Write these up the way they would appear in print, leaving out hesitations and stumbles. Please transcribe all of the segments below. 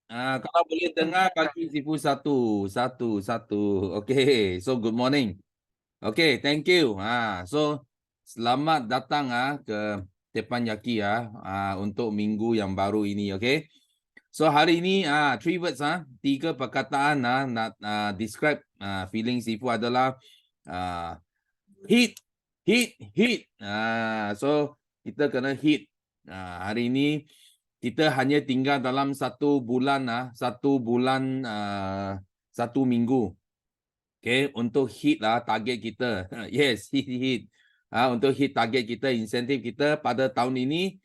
Kalau boleh dengar bagi Sifu satu. Okay, so good morning. Okay, thank you. So selamat datang ke Teppanyaki untuk minggu yang baru ini. Okay. So hari ini three words tiga perkataan nak describe feeling Sifu adalah hit, hit. So kita kena hit. Hari ini kita hanya tinggal dalam satu bulan, satu minggu. Okay, untuk hit target kita. Yes, hit. Untuk hit target kita, insentif kita pada tahun ini.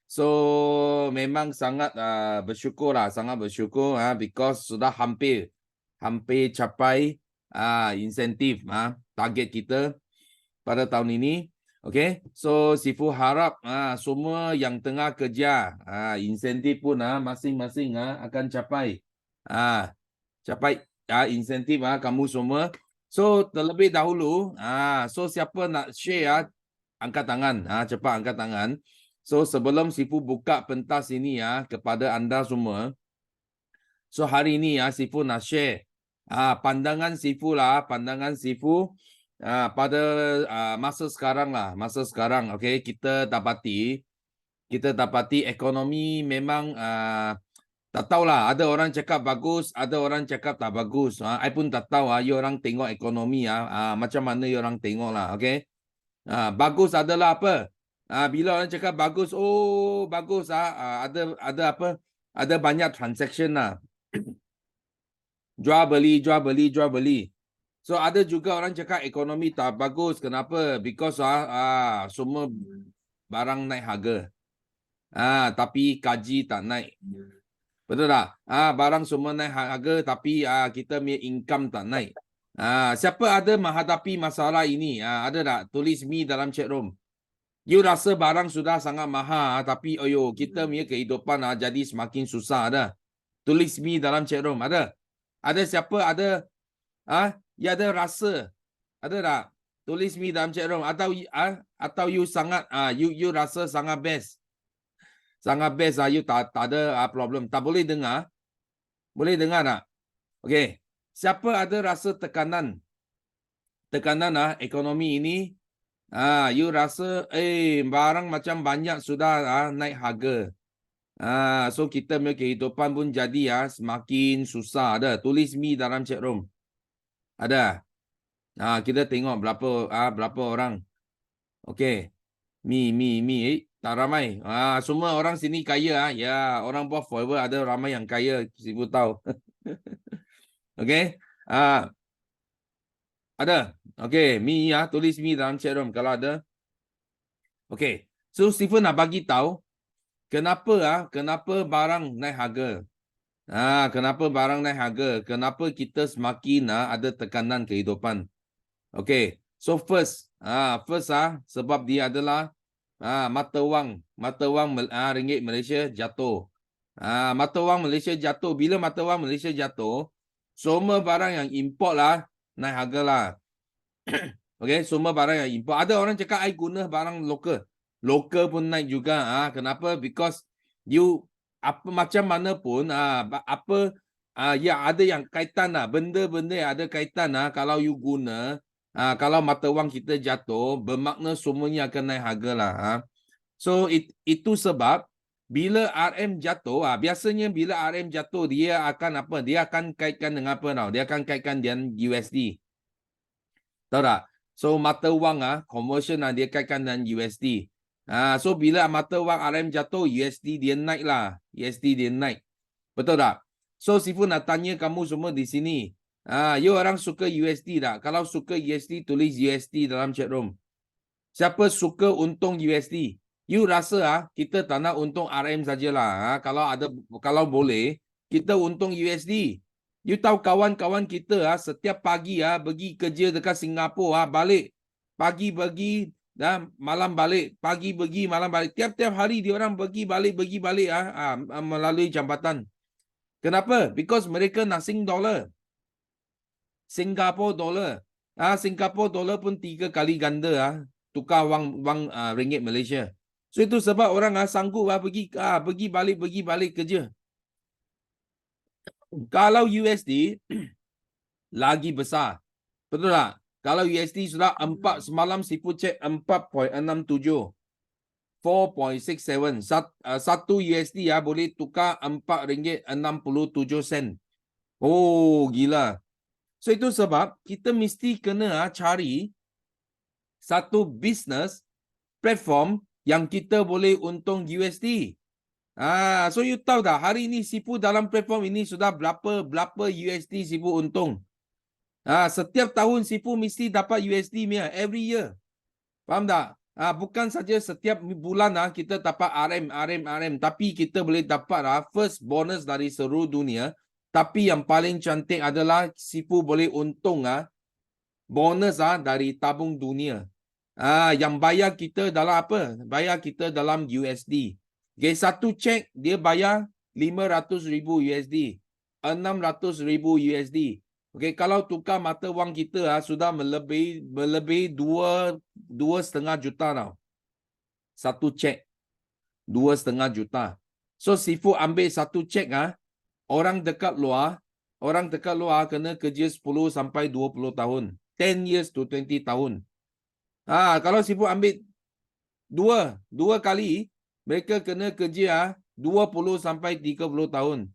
So memang sangat bersyukur sangat bersyukur because sudah hampir capai insentif target kita pada tahun ini. Okay, so Sifu harap semua yang tengah kerja insentif pun masing-masing akan capai insentif kamu semua. So terlebih dahulu so siapa nak share angkat tangan, cepat angkat tangan. So sebelum Sifu buka pentas ini kepada anda semua. So hari ini Sifu nak share pandangan Sifu pada masa sekarang okay, kita dapati ekonomi memang tak tahulah, ada orang cakap bagus, ada orang cakap tak bagus. I pun tak tahu you orang tengok ekonomi macam mana you orang tengok lah, okay? Bagus adalah apa? Bila orang cakap bagus, oh bagus ada apa? Ada banyak transaction lah. Jual beli. So ada juga orang cakap ekonomi tak bagus. Kenapa? Because semua barang naik harga. Tapi gaji tak naik. Betul tak? Barang semua naik harga tapi kita punya income tak naik. Siapa ada menghadapi masalah ini? Ada tak? Tulis me dalam chat room. You rasa barang sudah sangat mahal tapi kita punya kehidupan jadi semakin susah ada. Tulis me dalam chat room. Ada? Ada siapa ada ya ada rasa? Ada tak? Tulis me dalam chat room atau you sangat you rasa sangat best. Sangat best you tak ada problem. Tak boleh dengar? Boleh dengar tak? Okey. Siapa ada rasa tekanan ekonomi ini? You rasa barang macam banyak sudah naik harga. So kita punya kehidupan pun jadi semakin susah. Ada? Tulis me dalam chat room. Ada? Kita tengok berapa orang. Okey. Me. Tak ramai. Semua orang sini kaya. Ya, orang buat forever ada ramai yang kaya. Sifu tahu. Okey. Ada. Okey, me tulis me dalam chat room kalau ada. Okey. So Stephen nak bagi tahu kenapa barang naik harga. Kenapa barang naik harga? Kenapa kita semakin ada tekanan kehidupan. Okey. So first sebab dia adalah mata wang ringgit Malaysia jatuh. Mata wang Malaysia jatuh. Bila mata wang Malaysia jatuh, semua barang yang import naik harga lah. Okay, semua barang yang import. Ada orang cakap I guna barang lokal. Lokal pun naik juga. Kenapa? Because you apa macam mana pun ada yang kaitan benda-benda yang ada kaitan kalau you guna kalau mata wang kita jatuh, bermakna semuanya akan naik harga lah. So itu sebab bila RM jatuh, biasanya bila RM jatuh dia akan apa? Dia akan kaitkan dengan apa tau? Dia akan kaitkan dengan USD. Tahu tak? So mata wang conversion dia kaitkan dengan USD. So bila mata wang RM jatuh, USD dia naik lah. USD dia naik. Betul tak? So Sifu nak tanya kamu semua di sini. You orang suka USD tak? Kalau suka USD, tulis USD dalam chat room. Siapa suka untung USD? You rasa kita tak nak untung RM sajalah. Kalau boleh, kita untung USD. You tahu kawan-kawan kita setiap pagi pergi kerja dekat Singapura, balik. Pagi pergi dan malam balik. Pagi pergi, malam balik. Tiap-tiap hari dia orang pergi balik melalui jambatan. Kenapa? Because mereka nak Singapore dollar. Singapore dollar pun 3 kali ganda tukar wang ringgit Malaysia. So itu sebab orang sanggup pergi balik kerja. Kalau USD lagi besar. Betul tak? Kalau USD sudah 4 semalam sipu cek 4.67. 4.67. Satu USD ya boleh tukar RM4.67. Oh, gila. So itu sebab kita mesti kena cari satu business platform yang kita boleh untung USD. So you tahu dah hari ini sipu dalam platform ini sudah berapa USD sipu untung. Setiap tahun sipu mesti dapat USD punya every year. Faham tak? Bukan saja setiap bulan kita dapat RM, tapi kita boleh dapat first bonus dari seluruh dunia. Tapi yang paling cantik adalah sipu boleh untung bonus dari tabung dunia. Yang bayar kita dalam apa? Bayar kita dalam USD. Okay, satu cek dia bayar 500,000 USD, 600,000 USD. Okey, kalau tukar mata wang kita sudah melebihi 2,5 juta tau. Satu cek 2,5 juta. So sifu ambil satu cek orang dekat luar kena kerja 10 sampai 20 tahun. 10 years to 20 tahun. Kalau sifu ambil dua kali, mereka kena kerja 20 sampai 30 tahun.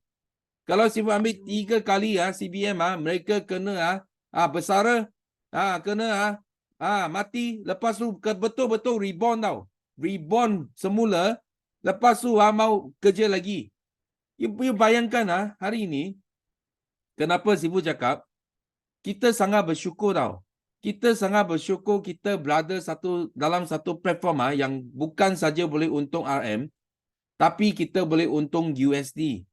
Kalau sifu ambil 3 kali CBM mereka kena bersara, kena mati, lepas tu betul-betul reborn tau. Reborn semula, lepas tu mau kerja lagi. You bayangkan hari ini, kenapa sifu cakap, kita sangat bersyukur tau. Kita sangat bersyukur kita berada dalam satu platform yang bukan saja boleh untung RM, tapi kita boleh untung USD.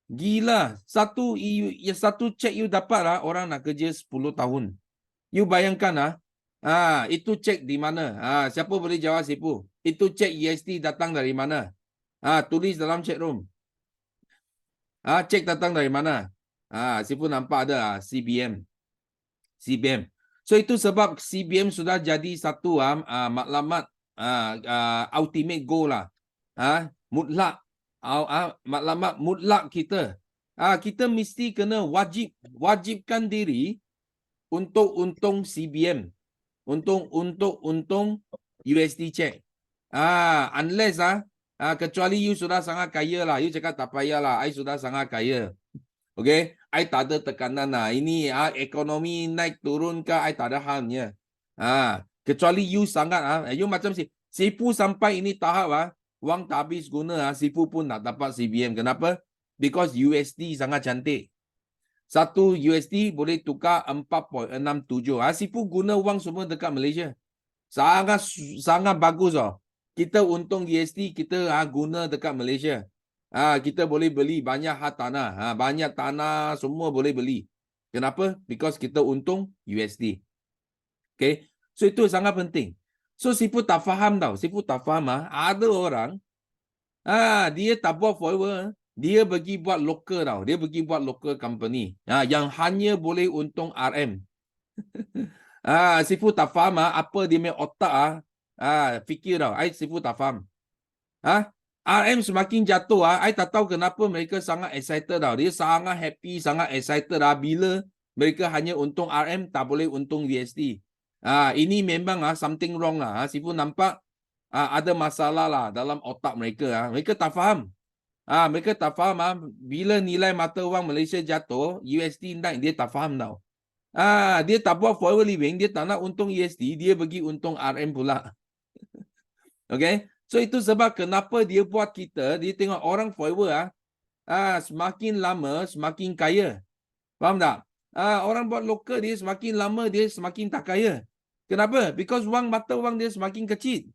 Gila, satu cek you dapat orang nak kerja 10 tahun. You bayangkan itu cek di mana? Siapa boleh jawab sipu? Itu cek USD datang dari mana? Tulis dalam chat room. Cek datang dari mana? Sipu nampak ada CBM. So itu sebab CBM sudah jadi satu maklumat ultimate goal lah. Mutlak. Maklumat mutlak kita. Kita mesti kena wajibkan diri untuk untung CBM. Untung USD check. Unless kecuali you sudah sangat kaya lah. You cakap tak payah lah. I sudah sangat kaya. Okay, I tak ada tekanan lah. Ini ekonomi naik turun ke, I tak ada halnya. Kecuali you sangat you macam sipu sampai ini tahap wang tak habis guna sipu pun nak dapat CBM. Kenapa? Because USD sangat cantik. Satu USD boleh tukar 4.67. Sipu guna wang semua dekat Malaysia. Sangat bagus Kita untung USD, kita guna dekat Malaysia. Kita boleh beli banyak tanah. Banyak tanah semua boleh beli. Kenapa? Because kita untung USD. Okay. So itu sangat penting. So sipu tak faham tau. Sipu tak faham ada orang dia tak buat forever. Dia pergi buat local tau. Dia pergi buat local company. Yang hanya boleh untung RM. Sipu tak faham apa dia punya otak fikir tau. Sipu tak faham. RM semakin jatuh I tak tahu kenapa mereka sangat excited tau. Dia sangat happy, sangat excited bila mereka hanya untung RM, tak boleh untung USD. Ini memang something wrong lah. Sifu nampak ada masalah lah dalam otak mereka. Mereka tak faham. Mereka tak faham bila nilai mata wang Malaysia jatuh, USD naik, dia tak faham tau. Dia tak buat forever living, dia tak nak untung USD, dia pergi untung RM pula. Okay? So itu sebab kenapa dia buat kita, dia tengok orang forever semakin lama semakin kaya. Faham tak? Orang buat lokal dia semakin lama dia semakin tak kaya. Kenapa? Because mata wang dia semakin kecil.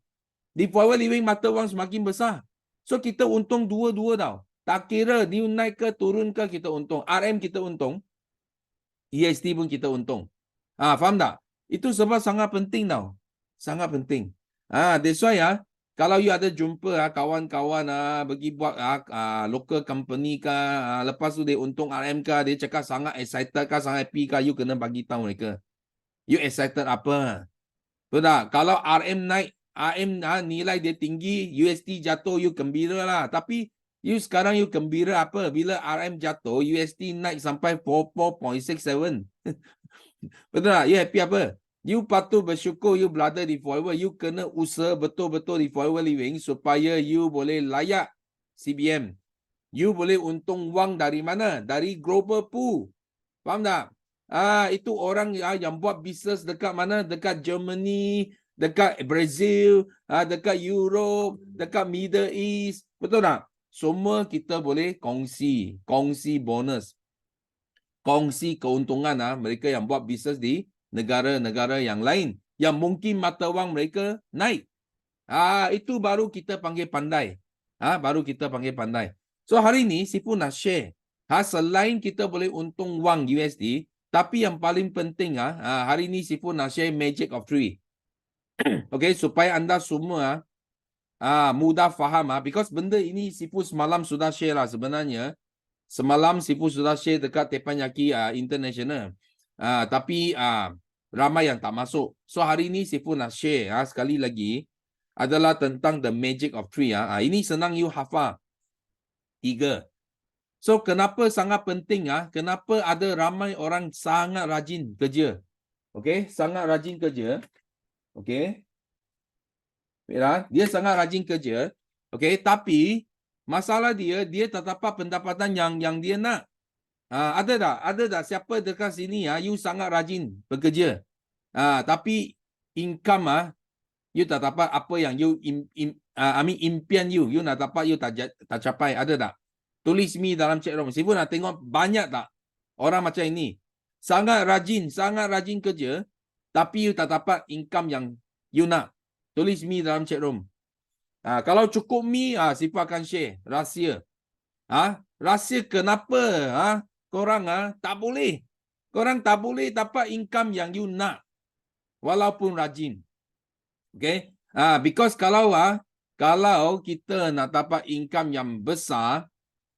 Di forever living mata wang semakin besar. So kita untung dua-dua tau. Tak kira dia naik ke turun ke kita untung. RM kita untung. USD pun kita untung. Faham tak? Itu sebab sangat penting tau. Sangat penting. That's why kalau you ada jumpa kawan-kawan pergi buat local company lepas tu dia untung RM dia cakap sangat excited sangat happy you kena bagi tahu mereka. You excited apa? Betul tak? Kalau RM naik, RM nilai dia tinggi, USD jatuh, you gembira lah. Tapi You sekarang you gembira apa? Bila RM jatuh, USD naik sampai 44.67. Betul tak? You happy apa? You patut bersyukur you berada di forever. You kena usaha betul-betul di forever living supaya you boleh layak CBM. You boleh untung wang dari mana? Dari global pool. Faham tak? Itu orang yang buat bisnes dekat mana? Dekat Germany, dekat Brazil, dekat Europe, dekat Middle East. Betul tak? Semua kita boleh kongsi bonus. Kongsi keuntungan mereka yang buat bisnes di negara-negara yang lain yang mungkin mata wang mereka naik. Itu baru kita panggil pandai. Baru kita panggil pandai. So hari ni Sifu nak share. Selain kita boleh untung wang USD, tapi yang paling penting hari ni Sifu nak share magic of three. Okay, supaya anda semua mudah faham because benda ini Sifu semalam sudah share lah sebenarnya. Semalam Sifu sudah share dekat Teppanyaki International. Tapi ramai yang tak masuk. So hari ni Sifu nak share sekali lagi adalah tentang the magic of three. Ini senang you hafal. 3. So kenapa sangat penting kenapa ada ramai orang sangat rajin kerja. Okay, sangat rajin kerja. Okay. Dia sangat rajin kerja. Okay, tapi masalah dia tak dapat pendapatan yang dia nak. Ada tak? Ada tak siapa dekat sini you sangat rajin bekerja. Tapi income you tak dapat apa yang you impian you nak dapat you tak capai. Ada tak? Tulis me dalam chat room. Sifu nak tengok banyak tak orang macam ini. Sangat rajin kerja tapi you tak dapat income yang you nak. Tulis me dalam chat room. Kalau cukup me, Sifu akan share rahsia. Rahsia kenapa korang tak boleh. Korang tak boleh dapat income yang you nak. Walaupun rajin. Okay. Because kalau kita nak dapat income yang besar,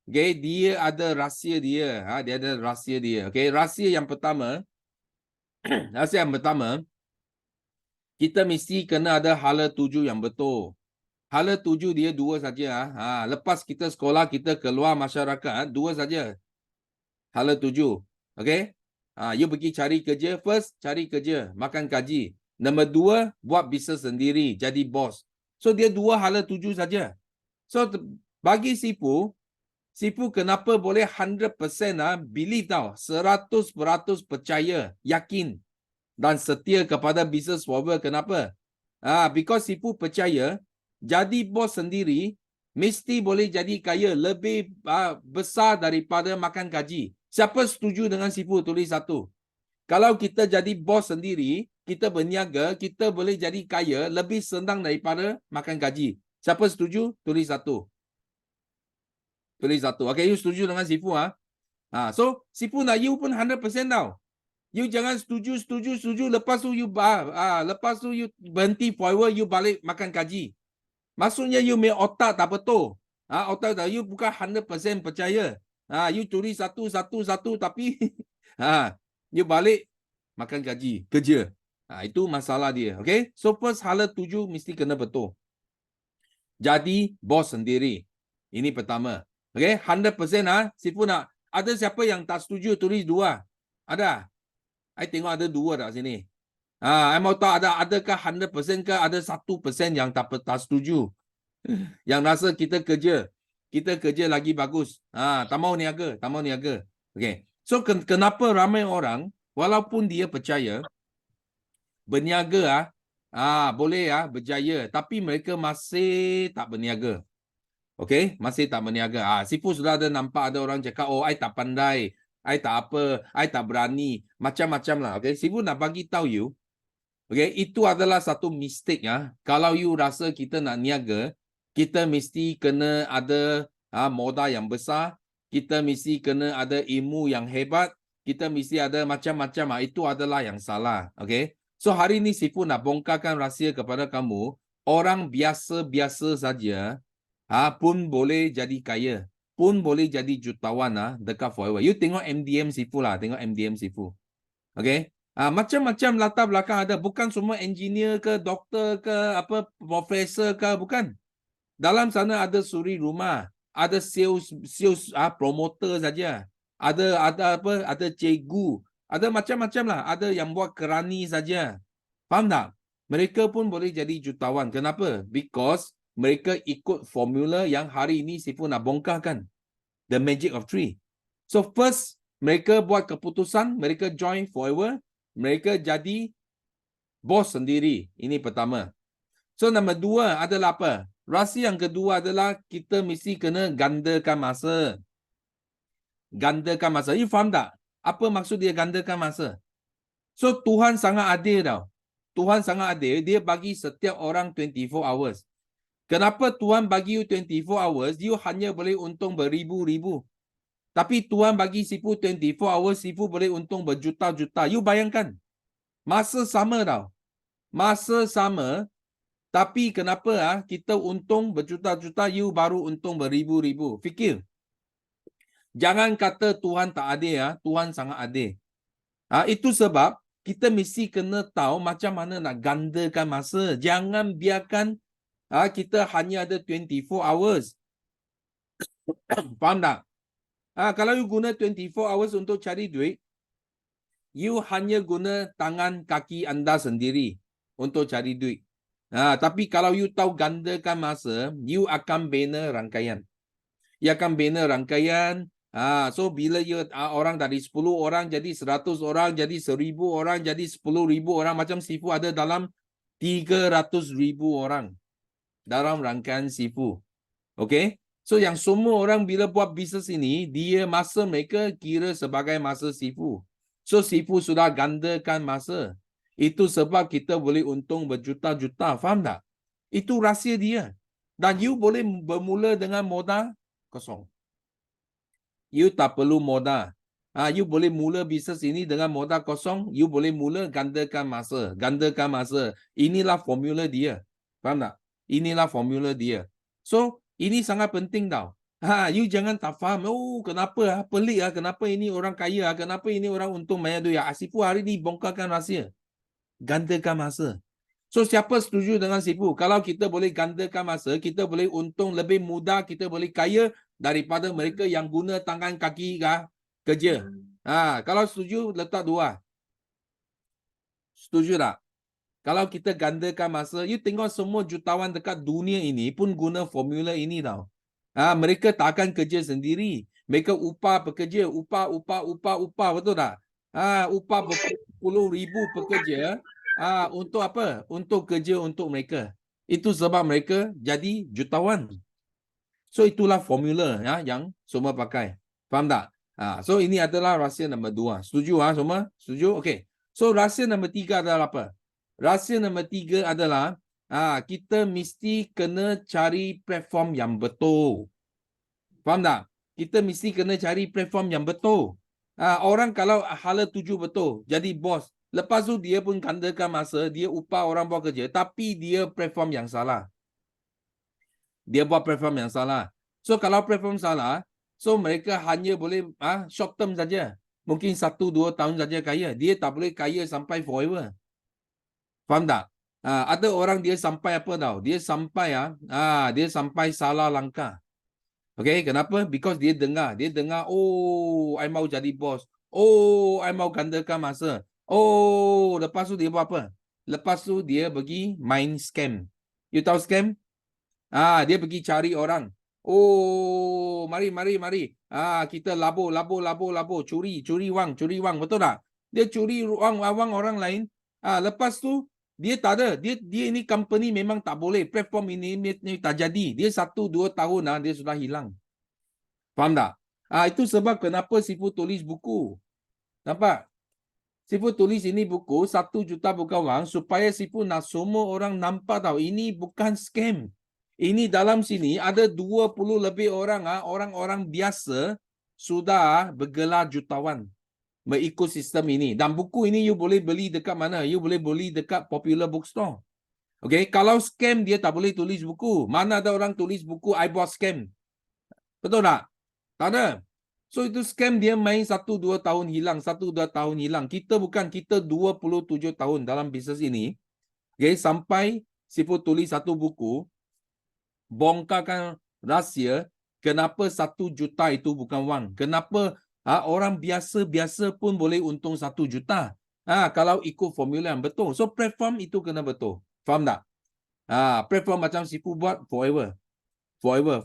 okay, dia ada rahsia dia. Dia ada rahsia dia. Okay. Rahsia yang pertama, kita mesti kena ada hala tuju yang betul. Hala tuju dia 2 saja. Lepas kita sekolah, kita keluar masyarakat, 2 saja. Hala tuju. Okay. You pergi cari kerja. First, cari kerja. Makan gaji. Nombor 2, buat bisnes sendiri. Jadi bos. So, dia 2 hala tuju saja. So, bagi Sifu kenapa boleh 100% believe tau. 100% percaya, yakin dan setia kepada bisnes forever. Kenapa? Because Sifu percaya jadi bos sendiri mesti boleh jadi kaya lebih besar daripada makan gaji. Siapa setuju dengan Sifu? Tulis 1. Kalau kita jadi bos sendiri, kita berniaga, kita boleh jadi kaya lebih senang daripada makan gaji. Siapa setuju? Tulis 1. Tulis 1. Okay, you setuju dengan Sifu So, Sifu nak you pun 100% tau. You jangan setuju. Lepas tu you berhenti forever, you balik makan gaji. Maksudnya you punya otak tak betul. Otak tak, you bukan 100% percaya. You tulis satu tapi you balik makan gaji, kerja. Itu masalah dia. Okay? So first hala tuju mesti kena betul. Jadi bos sendiri. Ini pertama. Okay? 100% Sifu nak. Ada siapa yang tak setuju tulis 2? Ada? I tengok ada 2 tak sini. I mau tahu adakah 100% ke ada 1% yang tak setuju. Yang rasa kita kerja lagi bagus. Tak mau niaga. Okay. So kenapa ramai orang walaupun dia percaya berniaga boleh berjaya tapi mereka masih tak berniaga. Okay, masih tak berniaga. Sifu sudah ada nampak ada orang cakap, I tak pandai, I tak apa, I tak berani, macam-macam lah. Okay, Sifu nak bagi tahu you, okay, itu adalah satu mistake Kalau you rasa kita nak niaga, kita mesti kena ada modal yang besar, kita mesti kena ada ilmu yang hebat, kita mesti ada macam-macam. Itu adalah yang salah. Okay, so hari ni Sifu nak bongkarkan rahsia kepada kamu, orang biasa-biasa saja pun boleh jadi kaya, pun boleh jadi jutawan dekat forever. You tengok MDM Sifu lah, tengok MDM Sifu. Okay. Macam-macam latar belakang ada. Bukan semua engineer ke, doktor ke, profesor ke, bukan. Dalam sana ada suri rumah, ada sales promoter saja. Ada apa? Ada cikgu, ada macam-macam lah. Ada yang buat kerani saja. Faham tak? Mereka pun boleh jadi jutawan. Kenapa? Because mereka ikut formula yang hari ini Sifu nak bongkarkan. The magic of three. So first, mereka buat keputusan, mereka join forever, mereka jadi bos sendiri. Ini pertama. So nombor 2 adalah apa? Rahsia yang kedua adalah kita mesti kena gandakan masa. Gandakan masa. You faham tak? Apa maksud dia gandakan masa? So Tuhan sangat adil tau. Tuhan sangat adil, dia bagi setiap orang 24 hours. Kenapa Tuhan bagi you 24 hours, you hanya boleh untung beribu-ribu. Tapi Tuhan bagi Sifu 24 hours, Sifu boleh untung berjuta-juta. You bayangkan, masa sama tau. Masa sama, tapi kenapa kita untung berjuta-juta, you baru untung beribu-ribu. Fikir. Jangan kata Tuhan tak adil, Tuhan sangat adil. Itu sebab kita mesti kena tahu macam mana nak gandakan masa. Jangan biarkan kita hanya ada 24 hours. Faham tak? Kalau you guna 24 hours untuk cari duit, you hanya guna tangan kaki anda sendiri untuk cari duit. Tapi kalau you tahu gandakan masa, you akan bina rangkaian. You akan bina rangkaian. So bila you orang dari 10 orang jadi 100 orang, jadi 1000 orang, jadi 10,000 orang. Macam Sifu ada dalam 300,000 orang dalam rangkaian Sifu. Okay? So yang semua orang bila buat bisnes ini, dia masa mereka kira sebagai masa Sifu. So Sifu sudah gandakan masa. Itu sebab kita boleh untung berjuta-juta. Faham tak? Itu rahsia dia. Dan you boleh bermula dengan modal kosong. You tak perlu modal. You boleh mula bisnes ini dengan modal kosong. You boleh mula gandakan masa. Gandakan masa. Inilah formula dia. Faham tak? Inilah formula dia. So, ini sangat penting tau. You jangan tak faham. Oh, kenapa? Pelik kenapa ini orang kaya? Kenapa ini orang untung banyak duit? Sifu hari ni bongkarkan rahsia. Gandakan masa. So, siapa setuju dengan Sifu? Kalau kita boleh gandakan masa, kita boleh untung lebih mudah, kita boleh kaya daripada mereka yang guna tangan kaki kerja. Kalau setuju, letak 2. Setuju tak? Kalau kita gandakan masa, you tengok semua jutawan dekat dunia ini pun guna formula ini tau. Mereka tak akan kerja sendiri. Mereka upah pekerja, upah, betul tak? Upah berpuluh ribu pekerja. Untuk apa? Untuk kerja untuk mereka. Itu sebab mereka jadi jutawan. So itulah formula yang semua pakai. Faham tak? So ini adalah rahsia nombor 2. Setuju semua? Setuju? Okey. So rahsia nombor 3 adalah apa? Rahsia nombor 3 adalah kita mesti kena cari platform yang betul. Faham tak? Kita mesti kena cari platform yang betul. Orang kalau hala tuju betul, jadi bos. Lepas tu dia pun gandakan masa, dia upah orang buat kerja, tapi dia platform yang salah. Dia buat platform yang salah. So kalau platform salah, so mereka hanya boleh short term saja. Mungkin 1-2 tahun saja kaya. Dia tak boleh kaya sampai forever. Faham tak? Ada orang dia sampai apa tau? Dia sampai dia sampai salah langkah. Okay, kenapa? Because dia dengar, oh, I mau jadi bos. Oh, I mau gandakan masa. Oh, lepas tu dia buat apa? Lepas tu dia pergi main scam. You tahu scam? Dia pergi cari orang. Oh, mari. Kita labur, curi wang, betul tak? Dia curi wang orang lain. Lepas tu dia tak ada. Dia ini company memang tak boleh. Platform ini tak jadi. Dia 1-2 tahun dia sudah hilang. Faham tak? Itu sebab kenapa Sifu tulis buku. Nampak? Sifu tulis ini buku 1 juta bukan wang supaya Sifu nak semua orang nampak tahu ini bukan scam. Ini dalam sini ada 20 lebih orang orang-orang biasa sudah bergelar jutawan mengikut sistem ini. Dan buku ini you boleh beli dekat mana? You boleh beli dekat popular bookstore. Okay, kalau scam dia tak boleh tulis buku. Mana ada orang tulis buku I bought scam? Betul tak? Tak ada. So itu scam dia main 1-2 tahun hilang, 1-2 tahun hilang. Kita 27 tahun dalam bisnes ini. Okay, sampai Sifu tulis satu buku bongkarkan rahsia Kenapa 1 juta itu bukan wang? Kenapa orang biasa-biasa pun boleh untung 1 juta? Kalau ikut formula yang betul. So platform itu kena betul. Faham tak? Platform macam Sifu buat forever.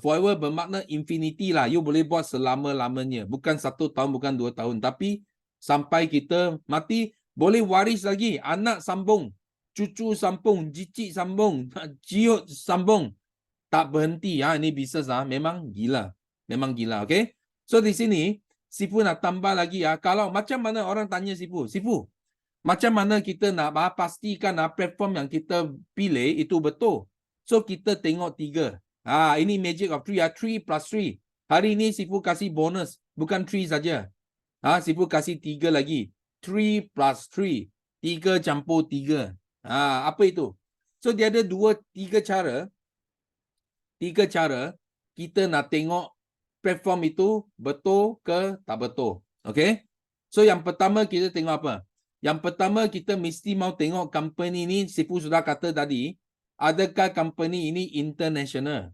Forever bermakna infinity lah. You boleh buat selama-lamanya. Bukan 1 tahun, bukan 2 tahun. Tapi sampai kita mati, boleh waris lagi. Anak sambung. Cucu sambung. Cicit sambung. Ciut sambung. Tak berhenti. Ini bisnes memang gila. Memang gila. Okay? So di sini, Sifu nak tambah lagi. Kalau macam mana orang tanya Sifu. Sifu, macam mana kita nak pastikan platform yang kita pilih itu betul. So kita tengok 3. Ini magic of 3. 3 plus 3. Hari ini Sifu kasih bonus. Bukan 3 saja. Sifu kasih 3 lagi. 3 plus 3. 3 campur 3. Apa itu? So dia ada 3 cara. 3 cara kita nak tengok platform itu betul ke tak betul. Okay? So yang pertama kita tengok apa? Yang pertama kita mesti mau tengok company ni, Sifu sudah kata tadi, adakah company ini international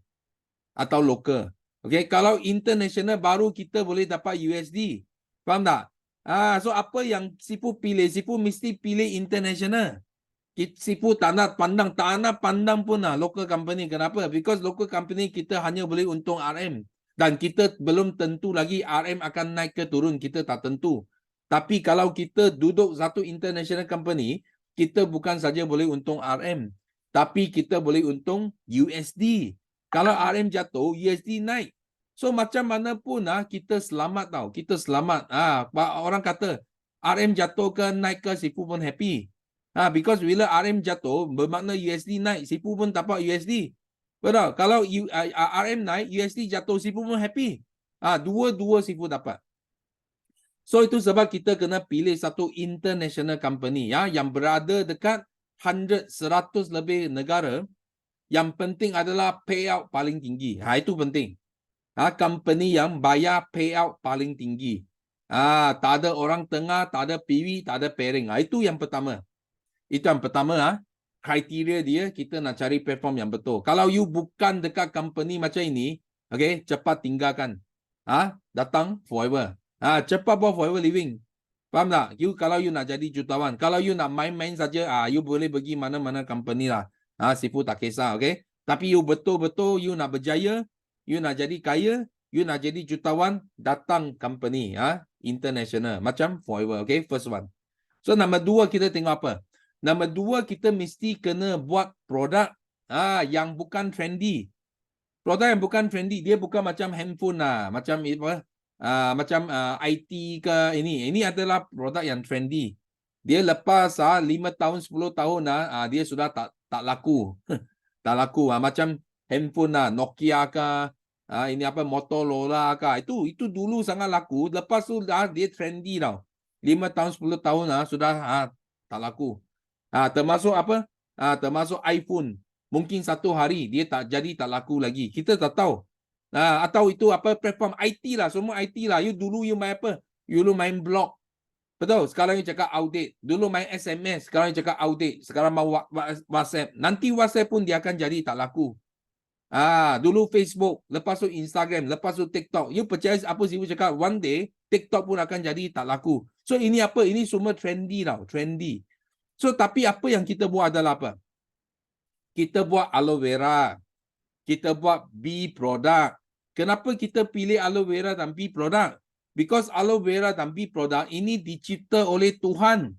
atau local. Okay? Kalau international baru kita boleh dapat USD. Faham tak? So apa yang Sifu pilih? Sifu mesti pilih international. Sifu tak nak pandang pun local company. Kenapa? Because local company kita hanya boleh untung RM. Dan kita belum tentu lagi RM akan naik ke turun. Kita tak tentu. Tapi kalau kita duduk satu international company, kita bukan saja boleh untung RM. Tapi kita boleh untung USD. Kalau RM jatuh, USD naik. So macam mana pun kita selamat tau. Kita selamat. Orang kata RM jatuh ke naik ke, Sifu pun happy. Because bila RM jatuh, bermakna USD naik, Sifu pun dapat USD. Betul? Kalau RM naik, USD jatuh, Sifu pun happy. Dua-dua Sifu dapat. So itu sebab kita kena pilih satu international company yang berada dekat 100 lebih negara. Yang penting adalah payout paling tinggi. Itu penting. Company yang bayar payout paling tinggi. Tak ada orang tengah, tak ada PV, tak ada pairing. Itu yang pertama. Itu yang pertama kriteria dia, kita nak cari platform yang betul. Kalau you bukan dekat company macam ini, okay, cepat tinggalkan. Datang forever. Cepat buat forever living. Faham tak? Kalau you nak jadi jutawan, kalau you nak main-main saja, you boleh pergi mana-mana company lah. Sifu tak kisah, okay? Tapi you betul-betul you nak berjaya, you nak jadi kaya, you nak jadi jutawan, datang company international macam forever, okay? First one. So nombor 2 kita tengok apa? Nombor 2 kita mesti kena buat produk yang bukan trendy. Produk yang bukan trendy, dia bukan macam handphone macam apa? Macam IT ke ini. Ini adalah produk yang trendy. Dia lepas 5 tahun 10 tahun dia sudah tak laku. Tak laku macam handphone Nokia ke ini apa Motorola ke. Itu dulu sangat laku, lepas tu dia trendy tau. 5 tahun 10 tahun sudah tak laku. Termasuk apa? Termasuk iPhone. Mungkin satu hari dia tak laku lagi. Kita tak tahu. Atau itu apa platform IT lah. Semua IT lah. Dulu you main apa? You dulu main blog. Betul? Sekarang you cakap outdate. Dulu main SMS. Sekarang you cakap outdate. Sekarang mau WhatsApp. Nanti WhatsApp pun dia akan jadi tak laku. Dulu Facebook. Lepas tu Instagram. Lepas tu TikTok. You percaya apa sih you cakap? One day TikTok pun akan jadi tak laku. So ini apa? Ini semua trendy tau. Trendy. So, tapi apa yang kita buat adalah apa? Kita buat aloe vera. Kita buat bee product. Kenapa kita pilih aloe vera dan bee product? Because aloe vera dan bee product ini dicipta oleh Tuhan.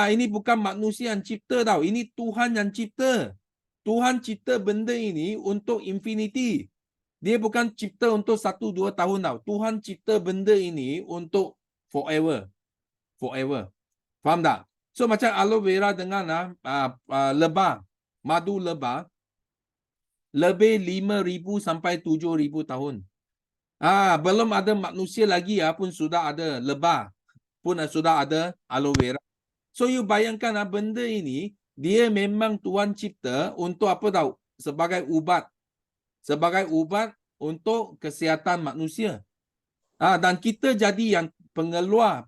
Ini bukan manusia yang cipta tau. Ini Tuhan yang cipta. Tuhan cipta benda ini untuk infinity. Dia bukan cipta untuk 1-2 tahun tau. Tuhan cipta benda ini untuk forever. Forever. Faham tak? So macam aloe vera dengan lebah, madu lebah, lebih 5,000 sampai 7,000 tahun. Belum ada manusia lagi pun sudah ada lebah, pun sudah ada aloe vera. So you bayangkan benda ini, dia memang Tuhan cipta untuk apa tahu? Sebagai ubat. Sebagai ubat untuk kesihatan manusia. Dan kita jadi yang pengeluar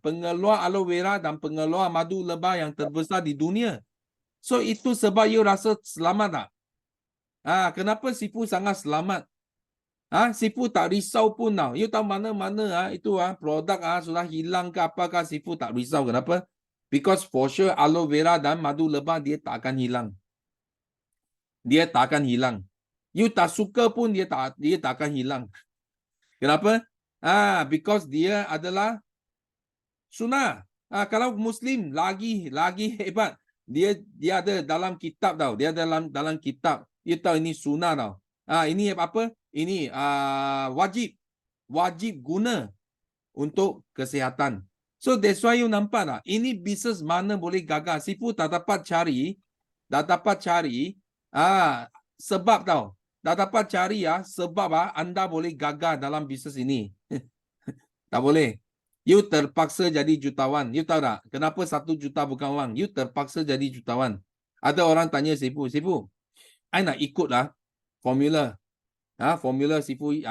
aloe vera dan pengeluar madu lebah yang terbesar di dunia. So itu sebab you rasa selamat tak? Kenapa Sifu sangat selamat? Sifu tak risau pun tau. You tahu mana-mana itu produk sudah hilang ke apakah, Sifu tak risau. Kenapa? Because for sure aloe vera dan madu lebah dia tak akan hilang. Dia tak akan hilang. You tak suka pun dia tak akan hilang. Kenapa? Because dia adalah sunnah. Kalau Muslim lagi hebat. Dia ada dalam kitab tau. Dia dalam kitab. You tahu ini sunnah tau. Ini apa? Ini wajib guna untuk kesihatan. So that's why you nampak tak? Ini bisnes mana boleh gagal. Sifu tak dapat cari. Sebab tau. Tak dapat cari sebab anda boleh gagal dalam bisnes ini. Tak boleh. You terpaksa jadi jutawan. You tahu tak? Kenapa 1 juta bukan wang? You terpaksa jadi jutawan. Ada orang tanya Sifu, I nak ikutlah formula. Formula Sifu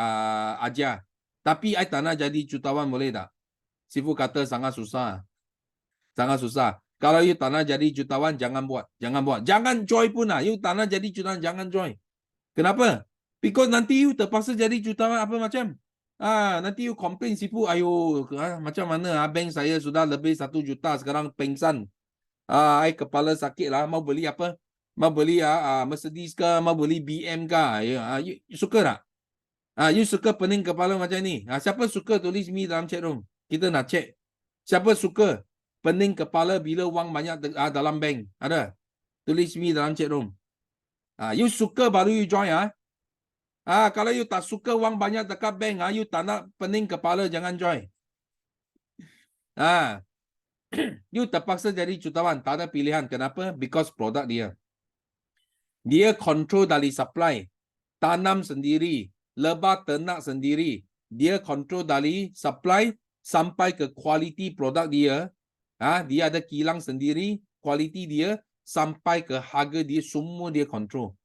ajar. Tapi I tak nak jadi jutawan, boleh tak? Sifu kata sangat susah. Sangat susah. Kalau you tak nak jadi jutawan, jangan buat. Jangan join pun lah. You tak nak jadi jutawan, jangan join. Kenapa? Because nanti you terpaksa jadi jutawan apa macam? Nanti you complain Sifu, ayo macam mana bank saya sudah lebih 1 juta sekarang pengsan. I kepala sakit lah, mau beli apa? Mau beli Mercedes ke, mau beli BM ke? You suka tak? You suka pening kepala macam ni? Siapa suka tulis me dalam chat room? Kita nak check. Siapa suka pening kepala bila wang banyak dalam bank? Ada? Tulis me dalam chat room. You suka baru you join kalau you tak suka wang banyak dekat bank, you tak nak pening kepala, jangan join. You terpaksa jadi jutawan, tak ada pilihan. Kenapa? Because produk dia. Dia control dari supply. Tanam sendiri, lebah ternak sendiri. Dia control dari supply sampai ke quality produk dia. Dia ada kilang sendiri, quality dia sampai ke harga dia, semua dia control.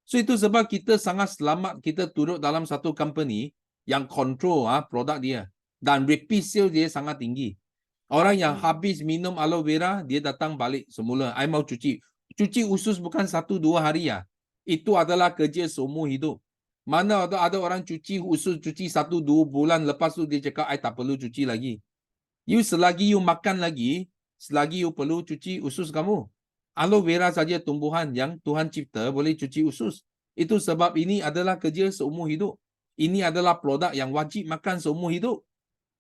So itu sebab kita sangat selamat kita turut dalam satu company yang control produk dia. Dan repeat sale dia sangat tinggi. Orang yang habis minum aloe vera, dia datang balik semula. I mau cuci. Cuci usus bukan 1-2 hari Itu adalah kerja seumur hidup. Mana ada orang cuci usus, cuci 1-2 bulan, lepas tu dia cakap, I tak perlu cuci lagi. You selagi you makan lagi, selagi you perlu cuci usus kamu. Aloe vera saja tumbuhan yang Tuhan cipta boleh cuci usus. Itu sebab ini adalah kerja seumur hidup. Ini adalah produk yang wajib makan seumur hidup.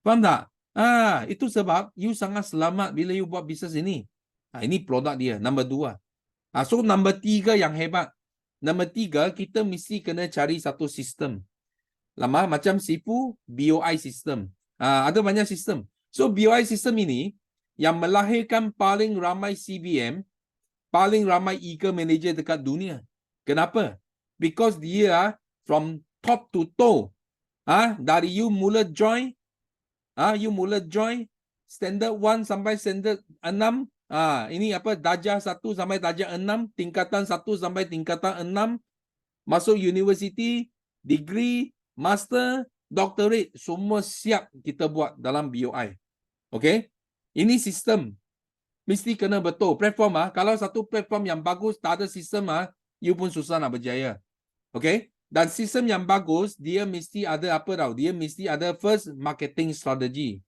Faham tak? Itu sebab you sangat selamat bila you buat bisnes ini. Ini produk dia, nombor 2. So nombor 3 yang hebat. Nombor 3, kita mesti kena cari satu sistem. Lama macam Sifu BOI sistem. Ada banyak sistem. So BOI sistem ini yang melahirkan paling ramai CBM, paling ramai e-manager dekat dunia. Kenapa? Because dia from top to toe. Dari you mula join, standard 1 sampai standard 6. Ini apa? Darjah 1 sampai darjah 6, tingkatan 1 sampai tingkatan 6. Masuk university, degree, master, doctorate, semua siap kita buat dalam BOI. Okay? Ini sistem. Mesti kena betul. Platform kalau satu platform yang bagus, tak ada sistem you pun susah nak berjaya. Okay? Dan sistem yang bagus, dia mesti ada apa tau? Dia mesti ada first marketing strategy.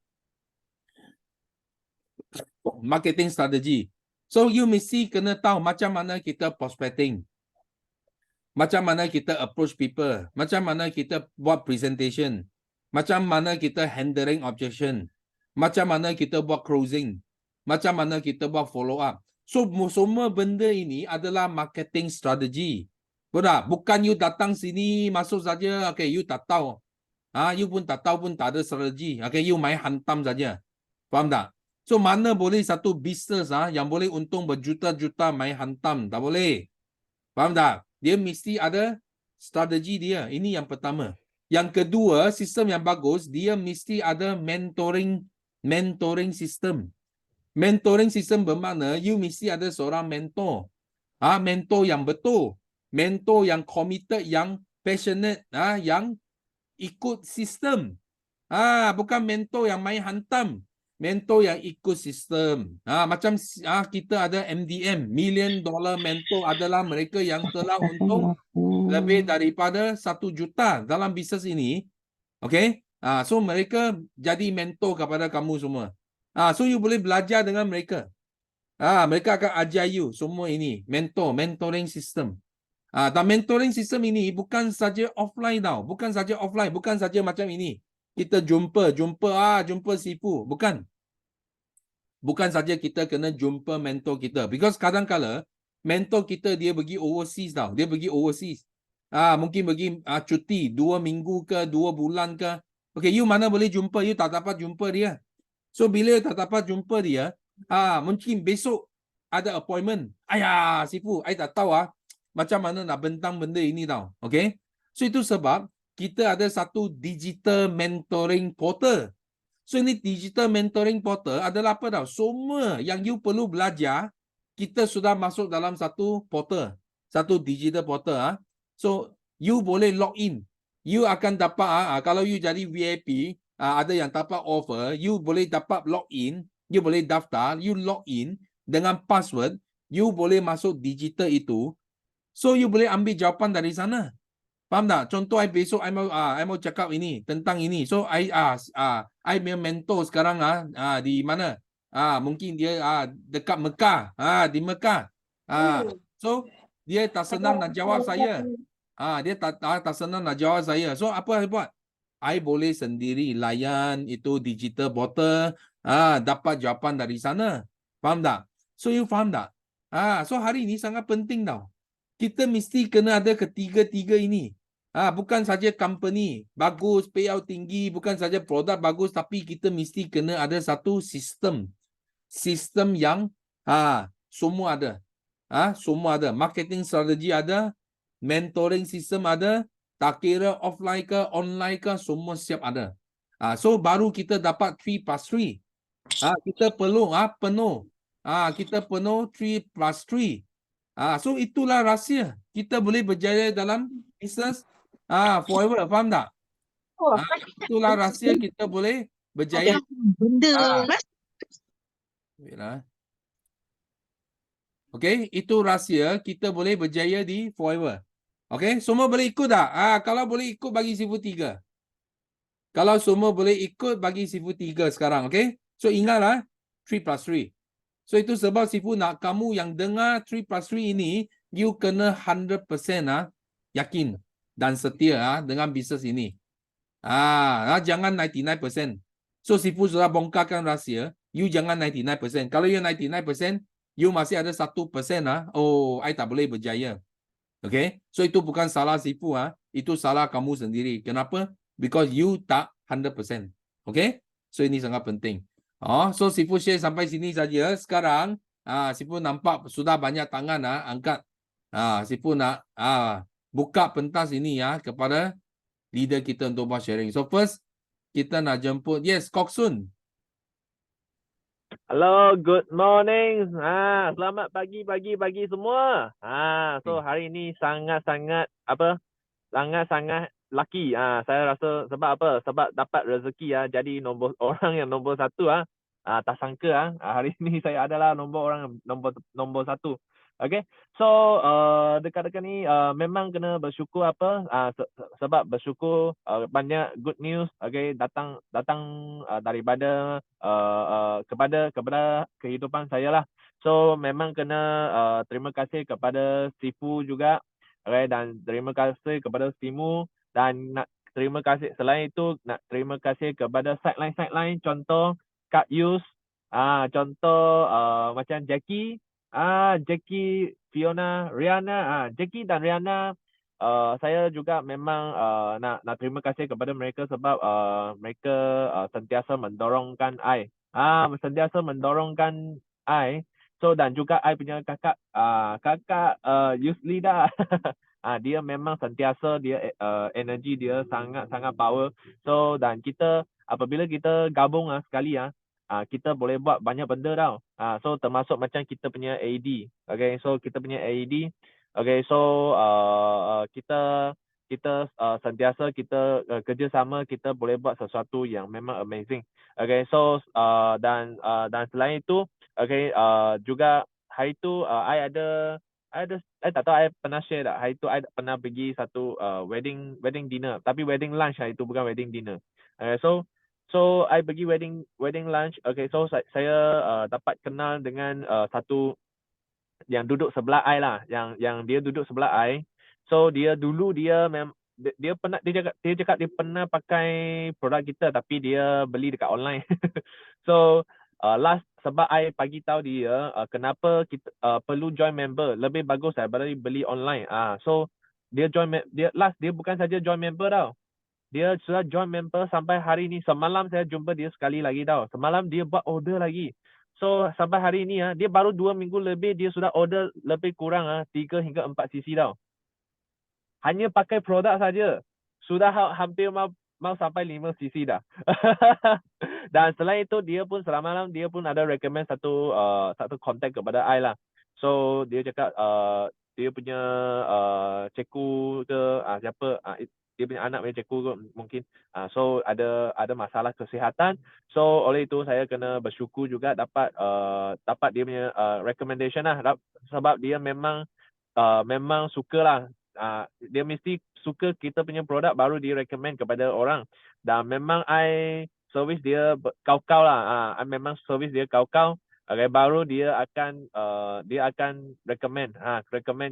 Marketing strategy. So you mesti kena tahu macam mana kita prospecting. Macam mana kita approach people. Macam mana kita buat presentation. Macam mana kita handling objection. Macam mana kita buat closing. Macam mana kita buat follow up. So semua benda ini adalah marketing strategy. Betul? Bukan you datang sini masuk saja. Okay, you tak tahu. You pun tak tahu pun tak ada strategi. Okay, you main hantam saja. Faham tak? So mana boleh satu bisnes yang boleh untung berjuta-juta main hantam. Tak boleh. Faham tak? Dia mesti ada strategi dia. Ini yang pertama. Yang kedua, sistem yang bagus, dia mesti ada mentoring system. Mentoring system bermakna you mesti ada seorang mentor. Mentor yang betul. Mentor yang committed, yang passionate, yang ikut sistem. Bukan mentor yang main hantam. mentor yang ikut sistem. Macam kita ada MDM, $1 million mentor adalah mereka yang telah untung lebih daripada 1 juta dalam bisnes ini. Okay? So mereka jadi mentor kepada kamu semua. So you boleh belajar dengan mereka. Mereka akan ajar you semua ini. Mentoring system. Dan mentoring system ini bukan saja offline tau. Bukan saja offline. Bukan saja macam ini. Kita jumpa Sifu. Bukan. Bukan saja kita kena jumpa mentor kita. Because kadang-kala mentor kita dia pergi overseas tau. Dia pergi overseas. Mungkin pergi cuti 2 minggu ke 2 bulan ke. Okay, you mana boleh jumpa, you tak dapat jumpa dia. So bila tak dapat jumpa dia, mungkin besok ada appointment. Ayah, Sifu, I tak tahu macam mana nak bentang benda ini tau. Okay? So itu sebab kita ada satu digital mentoring portal. So ini digital mentoring portal adalah apa tau? Semua yang you perlu belajar, kita sudah masuk dalam satu portal. Satu digital portal. So you boleh log in. You akan dapat, kalau you jadi VIP, ada yang dapat offer, you boleh dapat log in, you boleh daftar, you log in dengan password, you boleh masuk digital itu. So you boleh ambil jawapan dari sana. Faham tak? Contoh I besok I mau cakap ini tentang ini. So I punya mentor sekarang di mana? Mungkin dia dekat Mekah. Di Mekah. So dia tak senang nak jawab saya. Dia tak senang nak jawab saya. So apa I buat? I boleh sendiri layan itu digital portal, dapat jawapan dari sana. Faham tak? So you faham tak? So hari ini sangat penting tau. Kita mesti kena ada ketiga-tiga ini. Bukan saja company bagus, payout tinggi, bukan saja produk bagus, tapi kita mesti kena ada satu sistem. Sistem yang semua ada. Semua ada. Marketing strategi ada, mentoring system ada, tak kira offline ke online ke, semua siap ada. So baru kita dapat 3+3. Kita perlu penuh. Kita penuh 3+3. So itulah rahsia kita boleh berjaya dalam bisnes forever. Faham tak? Itulah rahsia kita boleh berjaya. Okay, itu rahsia kita boleh berjaya di forever. Okay, semua boleh ikut tak? Kalau boleh ikut bagi Sifu 3. Kalau semua boleh ikut bagi Sifu 3 sekarang. Okay, so ingatlah 3+3. So itu sebab Sifu nak kamu yang dengar 3+3 ini, you kena 100% yakin dan setia dengan bisnes ini. Jangan 99%. So Sifu sudah bongkarkan rahsia, you jangan 99%. Kalau you 99%, you masih ada 1%, I tak boleh berjaya. Okay? So itu bukan salah Sifu, itu salah kamu sendiri. Kenapa? Because you tak 100%. Okay? So ini sangat penting. So Sifu share sampai sini saja. Sekarang Sifu nampak sudah banyak tangan angkat. Sifu nak buka pentas ini kepada leader kita untuk buat sharing. So first kita nak jemput Kok Sun. Hello, good morning. Selamat pagi semua. So hari ini sangat-sangat lucky. Saya rasa sebab apa? Sebab dapat rezeki jadi orang yang nombor 1 tak sangka hari ini saya adalah orang nombor 1. Okay, so dekat-dekat ni memang kena bersyukur sebab bersyukur banyak good news datang daripada kepada kehidupan saya lah. So memang kena terima kasih kepada Sifu juga, dan terima kasih kepada Simu, dan nak terima kasih selain itu nak terima kasih kepada sideline contoh Kak Yus, contoh macam Jackie, Fiona, Rihanna, Jackie dan Rihanna, saya juga memang nak terima kasih kepada mereka sebab mereka sentiasa mendorongkan I. So dan juga I punya kakak Yuslida. Dia memang sentiasa energi dia sangat power. So dan kita apabila kita gabung sekali kita boleh buat banyak benda tau. So termasuk macam kita punya AED. Okay, so kita punya AED. Okay, so kita kita sentiasa kita kerjasama, kita boleh buat sesuatu yang memang amazing. Okay, so dan selain itu, okay, juga hari itu I tak tahu I pernah share tak, hari itu I pernah pergi satu wedding dinner, tapi wedding lunch hari itu, bukan wedding dinner. Okay, so I pergi wedding lunch. Okay, so saya dapat kenal dengan satu yang duduk sebelah I lah, yang dia duduk sebelah I. So dia dulu dia pernah, dia cakap dia pernah pakai produk kita tapi dia beli dekat online. So last, sebab I bagi tahu dia kenapa kita perlu join member, lebih bagus daripada beli online. So dia dia bukan saja join member tau. Dia sudah join member sampai hari ni. Semalam saya jumpa dia sekali lagi tau. Semalam dia buat order lagi. So sampai hari ni dia baru 2 minggu lebih dia sudah order lebih kurang 3 hingga 4 cc tau. Hanya pakai produk saja sudah hampir mau sampai 5 cc dah. Dan selain itu dia pun semalam dia pun ada recommend satu kontak kepada I lah. So dia cakap dia punya cikgu ke siapa dia punya anak punya cikgu ke mungkin. So ada masalah kesihatan. So oleh itu saya kena bersyukur juga dapat dia punya recommendation lah, sebab dia memang sukalah. Dia mesti suka kita punya produk baru dia recommend kepada orang. Dan memang I service dia kau-kau lah. I memang service dia kau-kau. Okay, baru dia akan recommend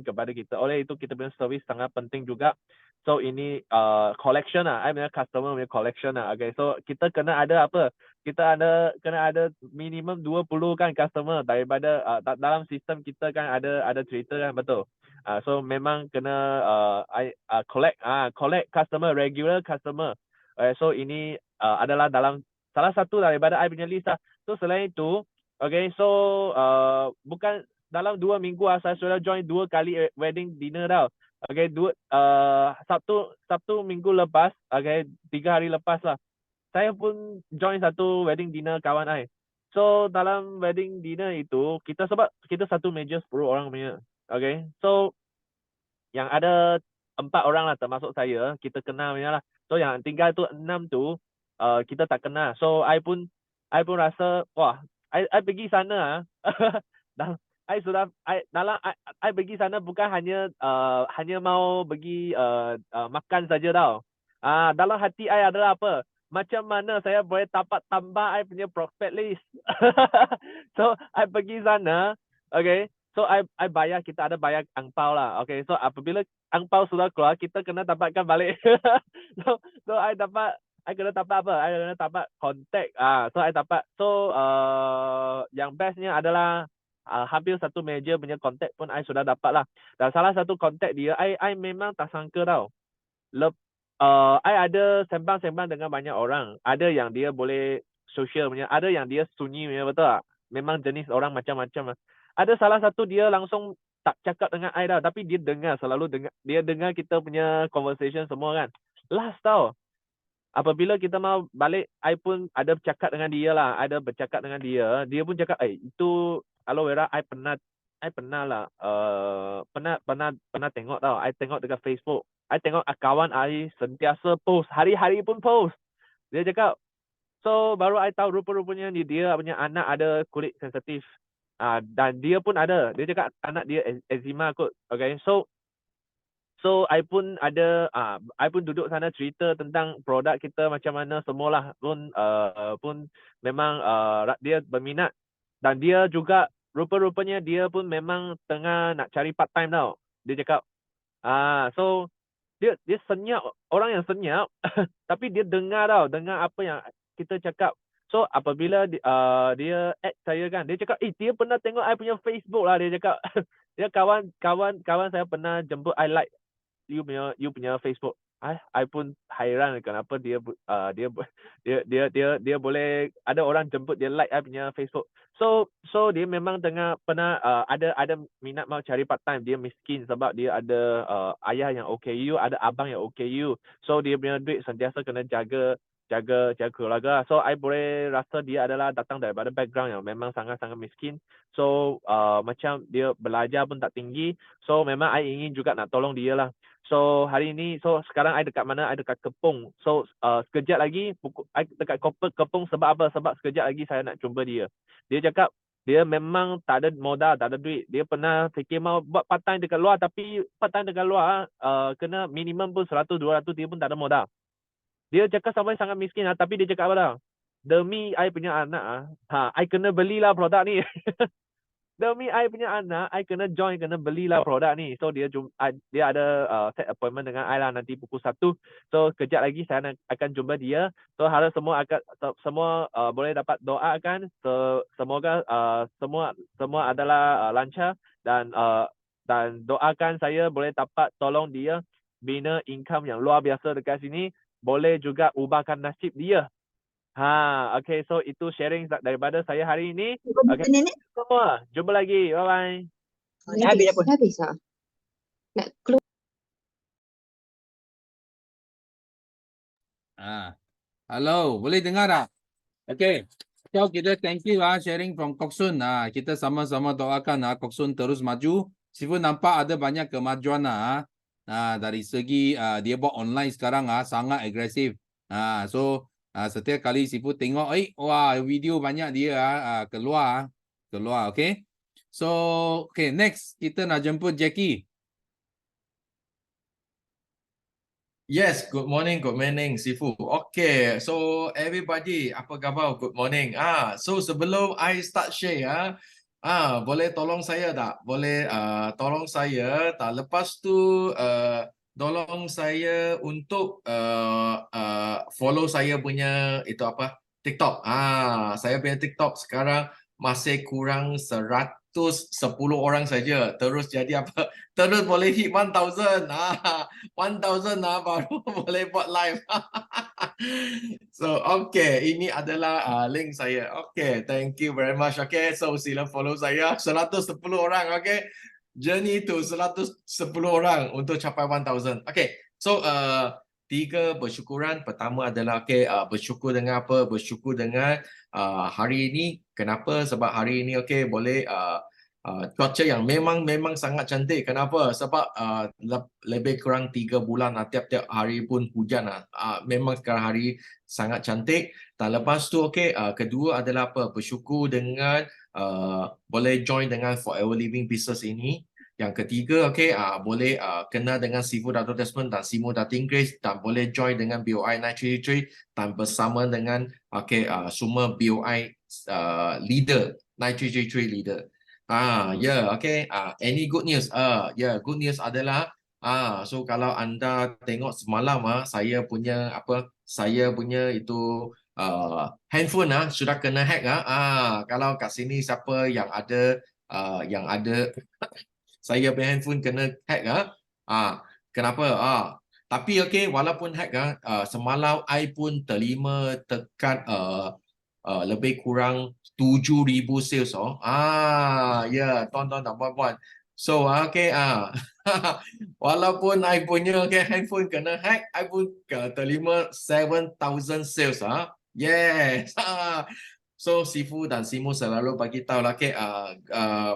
kepada kita. Oleh itu kita punya service sangat penting juga. So ini collection lah. I punya customer punya collection lah. Okay, so kita kena ada apa? Kena ada minimum 20 kan customer daripada dalam sistem kita kan ada cerita kan, betul. So memang kena collect customer, regular customer. So ini adalah dalam salah satu daripada I punya list lah. So selain itu, okay, so bukan dalam 2 minggu saya sudah join 2 kali wedding dinner tau. Okay, Sabtu minggu lepas, okay, 3 hari lepas lah. Saya pun join satu wedding dinner kawan I. So dalam wedding dinner itu sebab kita satu meja 10 orang punya. Okay, so yang ada 4 orang lah termasuk saya, kita kenal punya lah. So yang tinggal tu 6 tu kita tak kenal. So I pun rasa wah, I pergi sana dan I pergi sana bukan hanya mau pergi makan saja tau. Dalam hati I adalah apa? Macam mana saya boleh dapat tambah I punya prospect list. So I pergi sana, okay. So I bayar, kita ada bayar angpau lah. Okay, so apabila angpau sudah keluar, kita kena dapatkan balik. so I kena dapat apa? I kena dapat kontak. So I dapat. So yang bestnya adalah hampir satu meja punya kontak pun I sudah dapat lah. Dan salah satu kontak dia, I memang tak sangka tau. I ada sembang-sembang dengan banyak orang. Ada yang dia boleh social punya, ada yang dia sunyi punya, betul tak? Memang jenis orang macam-macam lah. Ada salah satu dia langsung tak cakap dengan I tau, tapi dia selalu dengar. Dia dengar kita punya conversation semua kan. Last tau. Apabila kita mau balik, I pun ada bercakap dengan dia lah. Ada bercakap dengan dia. Dia pun cakap, itu aloe vera I pernah lah. Pernah tengok tau. I tengok dekat Facebook. I tengok kawan I sentiasa post. Hari-hari pun post. Dia cakap, so baru I tahu rupa-rupanya dia punya anak ada kulit sensitif. Dan dia pun ada. Dia cakap anak dia eczema kot. Okay, so I pun ada, I pun duduk sana cerita tentang produk kita macam mana semualah. Pun memang dia berminat. Dan dia juga rupa-rupanya dia pun memang tengah nak cari part time tau. Dia cakap, so dia senyap, orang yang senyap tapi dia dengar apa yang kita cakap. So apabila dia add saya kan, dia cakap, dia pernah tengok I punya Facebook lah, dia cakap. Dia kawan saya pernah jemput I like you punya Facebook. I pun hairan kenapa dia boleh ada orang jemput dia like I punya Facebook. So dia memang pernah ada minat mau cari part time. Dia miskin sebab dia ada ayah yang OKU, ada abang yang OKU. So dia punya duit sentiasa kena jaga jaga keluarga. So I boleh rasa dia adalah datang daripada background yang memang sangat-sangat miskin. So macam dia belajar pun tak tinggi. So memang I ingin juga nak tolong dia lah. So hari ini, so sekarang I dekat mana? I dekat Kepong. So sekejap lagi I dekat Kepong sebab apa? Sebab sekejap lagi saya nak jumpa dia. Dia cakap dia memang tak ada modal, tak ada duit. Dia pernah fikir mau buat part time dekat luar, tapi part time dekat luar kena minimum pun 100-200, dia pun tak ada modal. Dia cakap sampai sangat miskin tapi dia cakap apa dah? Demi I punya anak I kena belilah produk ni. Demi I punya anak, I kena belilah produk ni. So dia ada set appointment dengan I lah nanti pukul 1. So kejap lagi saya akan jumpa dia. So harap semua boleh dapat doakan. So, semoga semua adalah lancar dan doakan saya boleh dapat tolong dia bina income yang luar biasa dekat sini. Boleh juga ubahkan nasib dia. Okay, so itu sharing daripada saya hari ini. Okay, Nenek, semua. Jumpa lagi. Bye-bye. dah habis dah pun. Dah habis nak keluar. Halo, boleh dengar tak? Okay. So kita thank you sharing from Kok Sun. Kita sama-sama doakan Kok Sun terus maju. Sifu nampak ada banyak kemajuan dari segi dia buat online sekarang sangat agresif. So setiap kali Sifu tengok wah video banyak dia keluar. Okay. So okay, next kita nak jemput Jackie. Yes, good morning, Sifu. Okay, so everybody, apa khabar? Good morning. So sebelum I start share boleh tolong saya tak? Boleh tolong saya tak? Lepas tu tolong saya untuk follow saya punya itu apa? TikTok. Saya punya TikTok sekarang masih kurang 110 orang saja. Terus jadi apa? Terus boleh hit 1000. 1000 baru boleh buat live. So, okay. Ini adalah link saya. Okay. Thank you very much. Okay. So, sila follow saya. 110 orang. Okay. Journey to 110 orang untuk capai 1000. Okay. So, 3 bersyukuran. Pertama adalah bersyukur dengan apa? Bersyukur dengan hari ini. Kenapa? Sebab hari ini boleh cuaca yang memang sangat cantik. Kenapa? Sebab lebih kurang 3 bulan tiap-tiap hari pun hujan. Memang sekarang hari sangat cantik. Dan lepas tu kedua adalah apa? Bersyukur dengan boleh join dengan Forever Living Business ini. Yang ketiga boleh kenal dengan Sifu Dato' Desmond dan Simu Datin Grace dan boleh join dengan BOI 933 dan bersama dengan semua BOI leader 933 leader. Any good news? Good news adalah so kalau anda tengok semalam saya punya itu handphone sudah kena hack kalau kat sini siapa yang ada saya punya handphone kena hack kenapa? Tapi walaupun hack semalam I pun terima tekat lebih kurang 7,000 sales tuan-tuan dan puan-puan. So walaupun I punya handphone kena hack, I pun terima 7,000 sales yes. So Sifu dan Simu selalu bagi tahu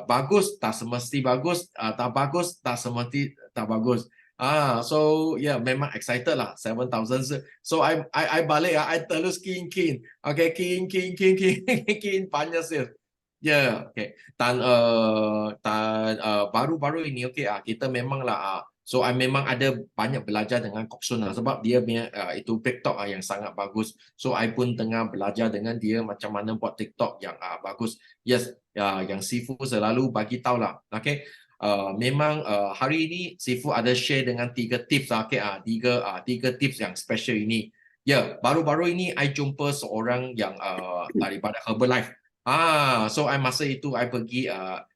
bagus tak semesti bagus, tak bagus tak semesti tak bagus. So memang excited lah 7,000. So I balik I terus keen. Okay, keen banyak sales. Dan baru-baru ini kita memanglah so I memang ada banyak belajar dengan Kok Sun sebab dia punya itu TikTok yang sangat bagus. So I pun tengah belajar dengan dia macam mana buat TikTok yang bagus. Yes, yang Sifu selalu bagi tahu lah. Okay. Memang hari ini Sifu ada share dengan 3 tips tiga tips yang special ini. Baru-baru ini I jumpa seorang yang daripada Herbalife. So I masa itu I pergi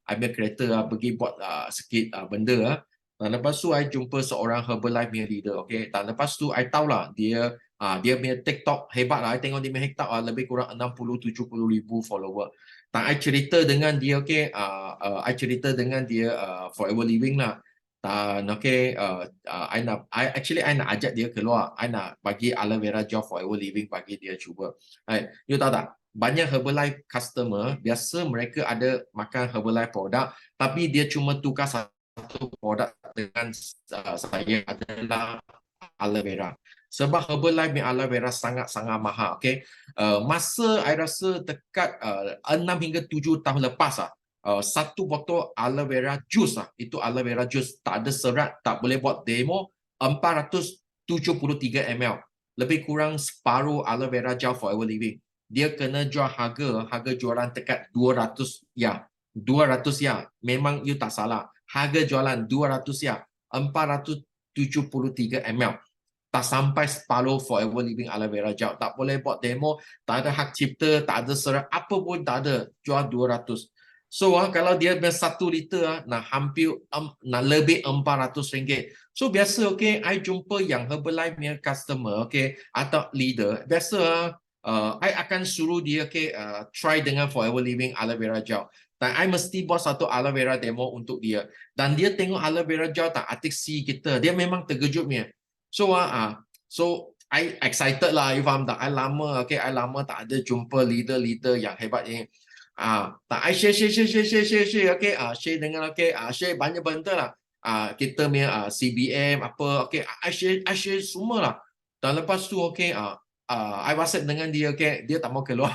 ambil kereta pergi buat sikit benda dan lepas tu I jumpa seorang Herbalife punya leader. Dan lepas tu I tahulah dia punya TikTok hebat lah. I tengok dia punya TikTok lebih kurang 60-70 ribu follower. Dan I cerita dengan dia I cerita dengan dia Forever Living lah. Dan okay, I nak ajak dia keluar. I nak bagi aloe vera gel forever living bagi dia cuba. You tahu tak? Banyak Herbalife customer biasa mereka ada makan Herbalife produk, tapi dia cuma tukar satu produk dengan saya adalah aloe vera. Sebab Herbalife punya aloe vera sangat-sangat mahal. Okay? Masa I rasa dekat 6 hingga 7 tahun lepas lah, satu botol aloe vera juice lah. Itu aloe vera juice tak ada serat, tak boleh buat demo, 473 ml. Lebih kurang separuh aloe vera gel forever living. Dia kena jual harga jualan dekat 200 ya. 200 ya. Memang you tak salah. Harga jualan 200 ya. 473 ml. Tak sampai separuh forever living aloe vera gel. Tak boleh buat demo, tak ada hak cipta, tak ada serat, apa pun tak ada. Jual 200. So kalau dia 1 liter nak hampir nak lebih RM400. So biasa okay, I jumpa yang Herbalife punya customer okay, atau leader, biasa I akan suruh dia okay, try dengan forever living aloe vera gel. Dan I mesti buat satu aloe vera demo untuk dia. Dan dia tengok aloe vera gel tak artik C kita, dia memang terkejut punya. So I excited lah, you faham tak? I lama tak ada jumpa leader yang hebat ni. Tak I share okay, share dengan okay, share banyak benda lah. Kita punya CBM apa okay, I share semua lah. Dan lepas tu okay, I WhatsApp dengan dia okay, dia tak mau keluar.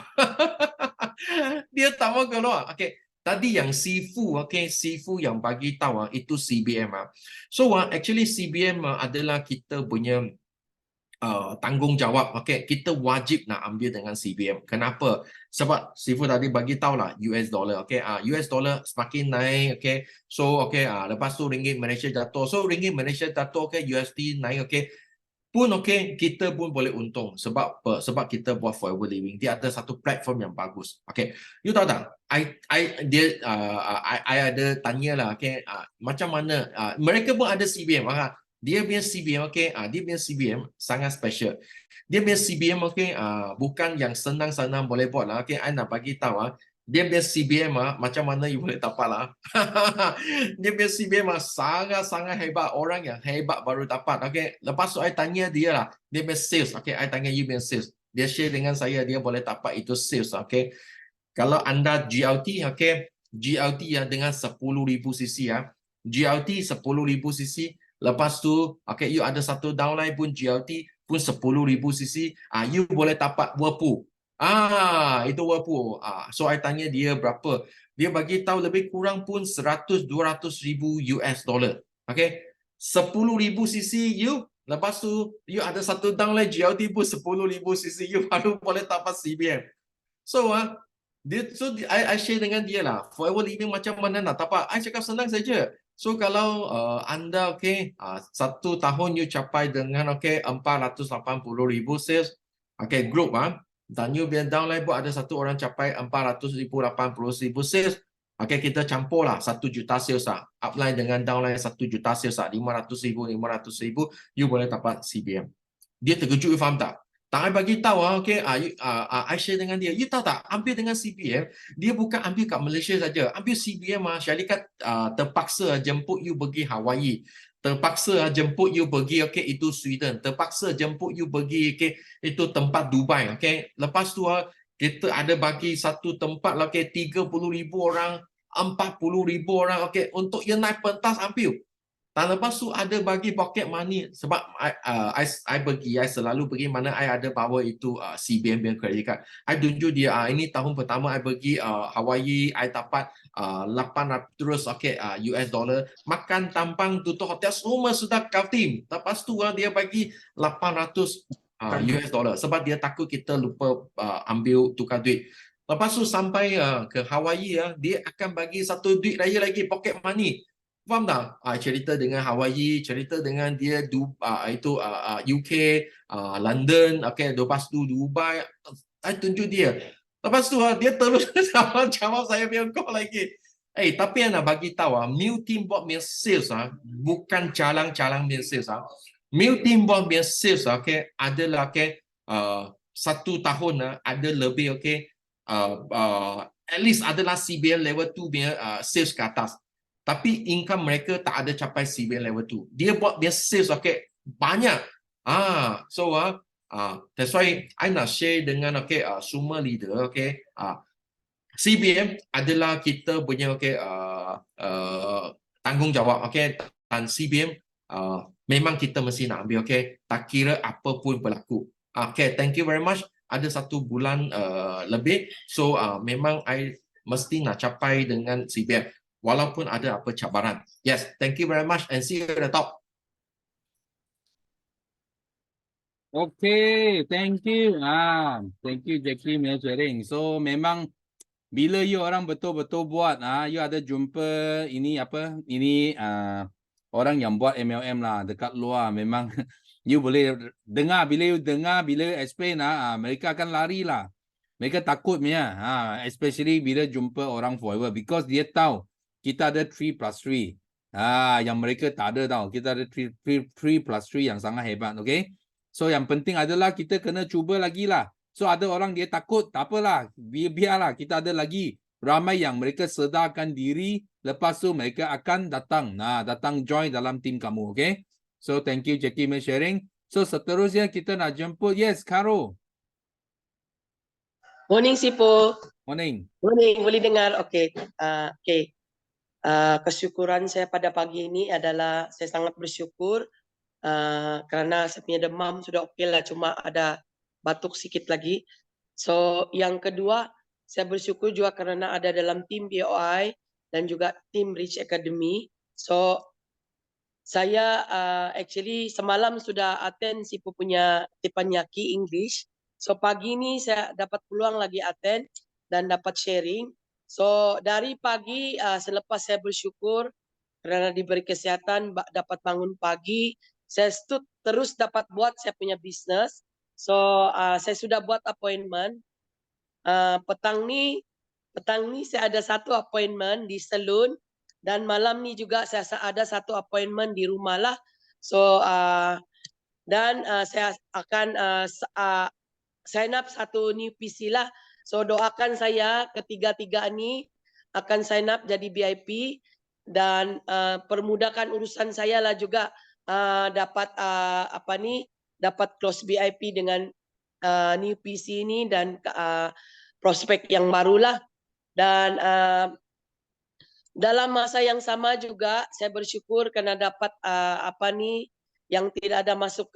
Dia tak mau keluar. Okay. Tadi yang Sifu, okay, Sifu yang bagi tahu itu CBM. So actually CBM adalah kita punya tanggungjawab. Okay, kita wajib nak ambil dengan CBM. Kenapa? Sebab Sifu tadi bagi tahu lah US dollar. Okay, US dollar semakin naik. Okay, so okay, lepas tu ringgit Malaysia jatuh. So ringgit Malaysia jatuh. Okay, USD naik. Okay. Pun okay, kita pun boleh untung sebab kita buat forever living. Dia ada satu platform yang bagus. Okay, you tahu tak? I ada tanya lah. Okay, macam mana? Mereka pun ada CBM. Dia punya CBM, okay, dia punya CBM sangat special. Dia punya CBM, okay, bukan yang senang-senang boleh buat lah. Okay, I nak bagi tahu dia punya CBM macam mana you boleh dapat lah. Dia punya CBM sangat-sangat hebat. Orang yang hebat baru dapat. Okay, lepas tu I tanya dia lah. Dia punya sales. Okay, I tanya you punya sales. Dia share dengan saya dia boleh dapat itu sales. Okay, kalau anda GLT, okay, GLT dengan 10,000 cc ya. GLT 10,000 cc. Lepas tu, okay, you ada satu downline pun GLT pun 10,000 cc. You boleh dapat Whirlpool. Itu Whirlpool. So I tanya dia berapa. Dia bagi tahu lebih kurang pun 100-200 ribu US dollar. Okay. 10,000 cc you. Lepas tu you ada satu downline GLT pun 10,000 cc you baru boleh dapat CBM. So I share dengan dia lah. Forever living macam mana nak dapat. I cakap senang saja. So kalau anda okay, 1 tahun you capai dengan okay 480,000 sales. Okay, group dan you biar downline pun ada satu orang capai 400,000, 80,000 sales. Okay, kita campur lah 1 juta sales lah. Upline dengan downline 1 juta sales lah. 500,000, you boleh dapat CBM. Dia terkejut, you faham tak? Tak bagi tahu, okay, I share dengan dia. You tahu tak, ambil dengan CBM, dia bukan ambil kat Malaysia saja. Ambil CBM, syarikat terpaksa jemput you pergi Hawaii. Terpaksa jemput you pergi okay, itu Sweden. Terpaksa jemput you pergi okay, itu tempat Dubai. Okay. Lepas tu kita ada bagi satu tempat okay, 30,000 orang, 40,000 orang okay, untuk yang naik pentas ambil. Dan lepas tu ada bagi pocket money. Sebab I selalu pergi mana I ada bawa itu CBM punya credit card. I tunjuk dia, ini tahun pertama I pergi Hawaii, I dapat 800 okay, US dollar. Makan, tampang, tutup hotel, semua sudah kau tim. Lepas tu dia bagi 800 US dollar. Sebab dia takut kita lupa ambil tukar duit. Lepas tu sampai ke Hawaii, dia akan bagi satu duit raya lagi, pocket money. Faham tak? Cerita dengan Hawaii, cerita dengan dia UK, London, okay, lepas tu Dubai. I tunjuk dia. Lepas tu dia terus jawab saya punya call lagi. Tapi nak bagi tahu Meal Team buat meal sales bukan calang-calang meal sales. Meal Team buat meal sales okay, adalah okay, 1 tahun ada lebih okay, at least adalah CBM level 2 punya sales ke atas. tapi income mereka tak ada capai CBM level 2. Dia buat dia sales banyak. That's why I nak share dengan semua leader CBM adalah kita punya tanggungjawab dan CBM memang kita mesti nak ambil tak kira apa pun berlaku. Thank you very much. Ada 1 bulan lebih, so memang I mesti nak capai dengan CBM walaupun ada apa cabaran. Yes, thank you very much and see you at the top. Okay, thank you. Thank you Jackie punya sharing. So memang bila you orang betul-betul buat, you ada jumpa ini orang yang buat MLM lah dekat luar, memang you boleh dengar, bila you dengar, bila explain mereka akan lari lah. Mereka takut punya, especially bila jumpa orang forever, because dia tahu kita ada 3+3. Yang mereka tak ada tahu. Kita ada 3+3 yang sangat hebat, okay? So yang penting adalah kita kena cuba lagi lah. So ada orang dia takut, tak apalah, biarlah, kita ada lagi ramai yang mereka sedarkan diri, lepas tu mereka akan datang join dalam tim kamu, okay? So thank you Jackie for sharing. So seterusnya kita nak jemput, yes, Karo. Morning, Sipo. Morning. Morning, boleh dengar? Okey. Kesyukuran saya pada pagi ini adalah saya sangat bersyukur kerana saya punya demam sudah okey lah, cuma ada batuk sikit lagi. So, yang kedua, saya bersyukur juga kerana ada dalam tim BOI dan juga tim Rich Academy. So, saya actually semalam sudah attend Sipo punya Teppanyaki English. So pagi ni saya dapat peluang lagi attend dan dapat sharing. So dari pagi selepas saya bersyukur kerana diberi kesihatan dapat bangun pagi, saya terus dapat buat saya punya bisnes. So saya sudah buat appointment. Petang ni saya ada 1 appointment di salon dan malam ni juga saya ada 1 appointment di rumah lah. So saya akan sign up 1 new PC lah. So doakan saya ketiga-tiga ni akan sign up jadi VIP dan permudahkan urusan saya lah juga dapat dapat close VIP dengan new PC ini dan prospek yang barulah. Dan dalam masa yang sama juga saya bersyukur kerana dapat yang tidak ada masuk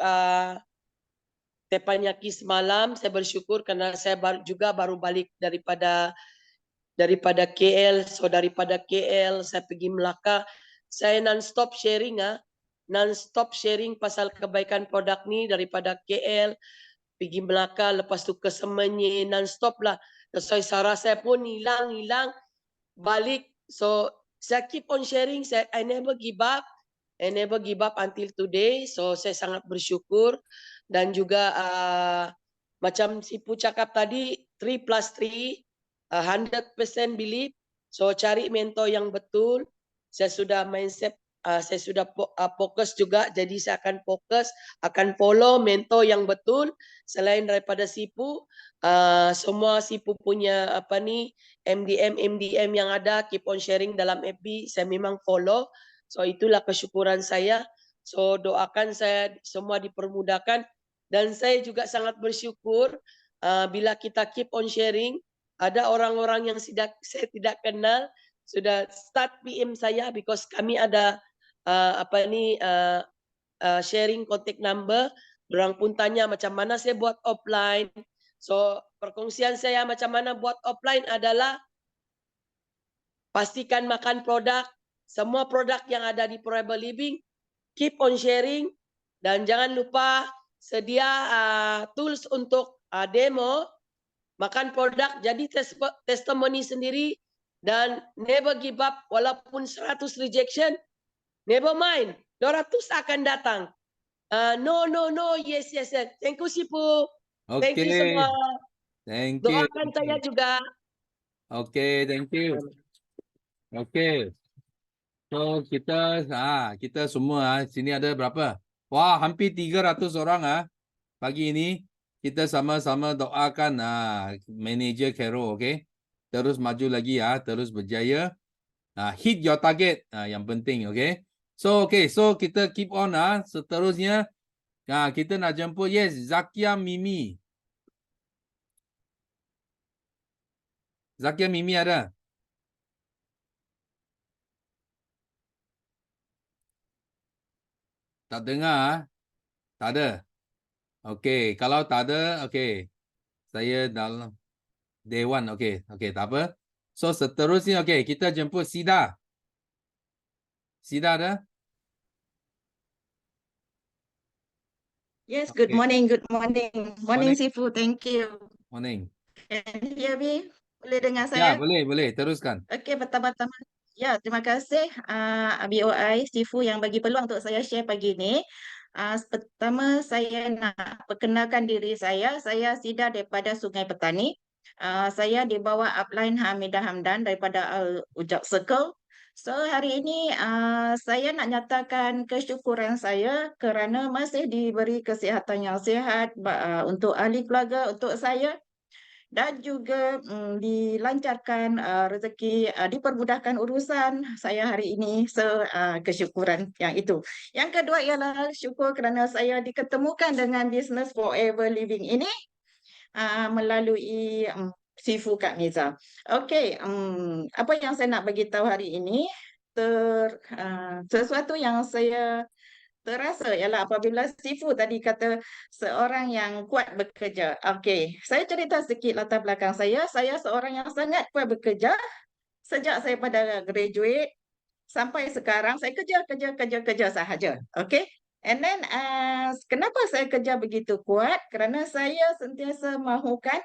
Teppanyaki semalam. Saya bersyukur kerana saya baru balik daripada KL. So daripada KL saya pergi Melaka. Saya non-stop sharing pasal kebaikan produk ni daripada KL pergi Melaka, lepas tu ke Semenyi, non-stop lah. So suara saya pun hilang balik. So saya keep on sharing. I never give up. I never give up until today. So saya sangat bersyukur. Dan juga macam Sipu cakap tadi, 3+3, 100% believe. So cari mentor yang betul. Saya sudah mindset, saya sudah fokus juga. Jadi saya akan fokus, akan follow mentor yang betul. Selain daripada Sipu, semua Sipu punya MDM yang ada, keep on sharing dalam FB, saya memang follow. So itulah kesyukuran saya. So doakan saya semua dipermudahkan. Dan saya juga sangat bersyukur bila kita keep on sharing, ada orang-orang yang saya tidak kenal sudah start PM saya because kami ada sharing contact number. Dorang pun tanya macam mana saya buat offline. So perkongsian saya macam mana buat offline adalah pastikan makan produk, semua produk yang ada di Forever Living, keep on sharing dan jangan lupa sedia tools untuk demo, makan produk, jadi testimoni sendiri dan never give up walaupun 100 rejection, never mind, 200 akan datang. No, yes. Thank you Sipu. Okay. Thank you semua. Thank you. Doakan saya juga. Okay, thank you. Okay. So kita semua sini ada berapa? Wah, hampir 300 orang pagi ini. Kita sama-sama doakan manager Karo, okay? Terus maju lagi terus berjaya. Hit your target. Yang penting, okay. So, okay. So, kita keep on. Seterusnya, kita nak jemput, yes, Zakia Mimi. Zakia Mimi ada? Tak dengar? Tak ada? Okay. Kalau tak ada, okay. Saya dalam Dewan, okay. Okay, tak apa. So, seterusnya, okay. Kita jemput Sida. Sida ada? Yes, good Okay. morning, good morning. Morning, Morning. Sifu, thank you. Morning. Can you hear me? Boleh dengar Ya, saya? boleh. Teruskan. Okey, pertama-tama, ya, terima kasih BOI, Sifu yang bagi peluang untuk saya share pagi ini. Pertama, saya nak perkenalkan diri saya Sida daripada Sungai Petani. Saya di bawah upline Hamidah Hamdan daripada Ujak Circle. So, hari ini saya nak nyatakan kesyukuran saya kerana masih diberi kesihatan yang sihat untuk ahli keluarga, untuk saya, dan juga dilancarkan rezeki, dipermudahkan urusan saya hari ini. So, kesyukuran yang itu. Yang kedua ialah syukur kerana saya diketemukan dengan bisnes Forever Living ini melalui Sifu Kak Miza. Okey, apa yang saya nak bagi tahu hari ini, sesuatu yang saya terasa ialah apabila Sifu tadi kata seorang yang kuat bekerja. Okey, saya cerita sikit latar belakang saya. Saya seorang yang sangat kuat bekerja sejak saya pada graduate sampai sekarang. Saya kerja sahaja. Okey. And then kenapa saya kerja begitu kuat? Kerana saya sentiasa mahukan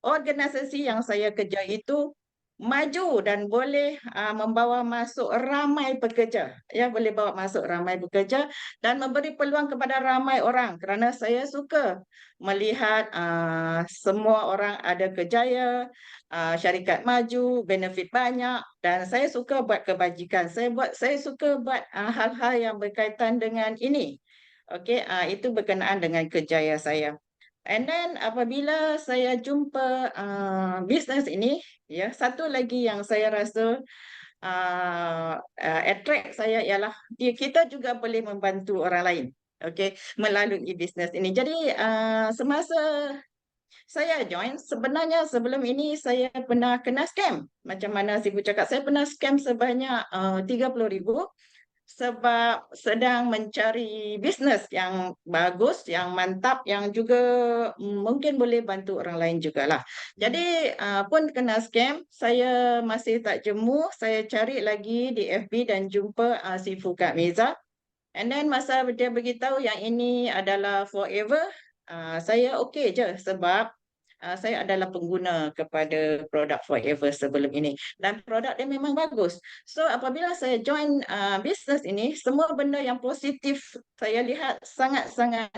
organisasi yang saya kerja itu maju dan boleh membawa masuk ramai pekerja, ya, boleh bawa masuk ramai pekerja dan memberi peluang kepada ramai orang, kerana saya suka melihat semua orang ada kerjaya, syarikat maju, benefit banyak, dan saya suka buat kebajikan. Saya suka buat hal-hal yang berkaitan dengan ini. Okey, itu berkenaan dengan kerjaya saya. And then apabila saya jumpa bisnes ini, ya, satu lagi yang saya rasa attract saya ialah kita juga boleh membantu orang lain, okey, melalui bisnes ini. Jadi semasa saya join, sebenarnya sebelum ini saya pernah kena scam. Macam mana Sifu cakap, saya pernah scam sebanyak 30,000 sebab sedang mencari bisnes yang bagus, yang mantap, yang juga mungkin boleh bantu orang lain jugalah. Jadi pun kena scam, saya masih tak jemu, saya cari lagi di FB dan jumpa Sifu Kak Miza. And then masa dia beritahu yang ini adalah forever, saya okey je sebab saya adalah pengguna kepada produk Forever sebelum ini dan produk dia memang bagus. So apabila saya join bisnes ini, semua benda yang positif saya lihat sangat-sangat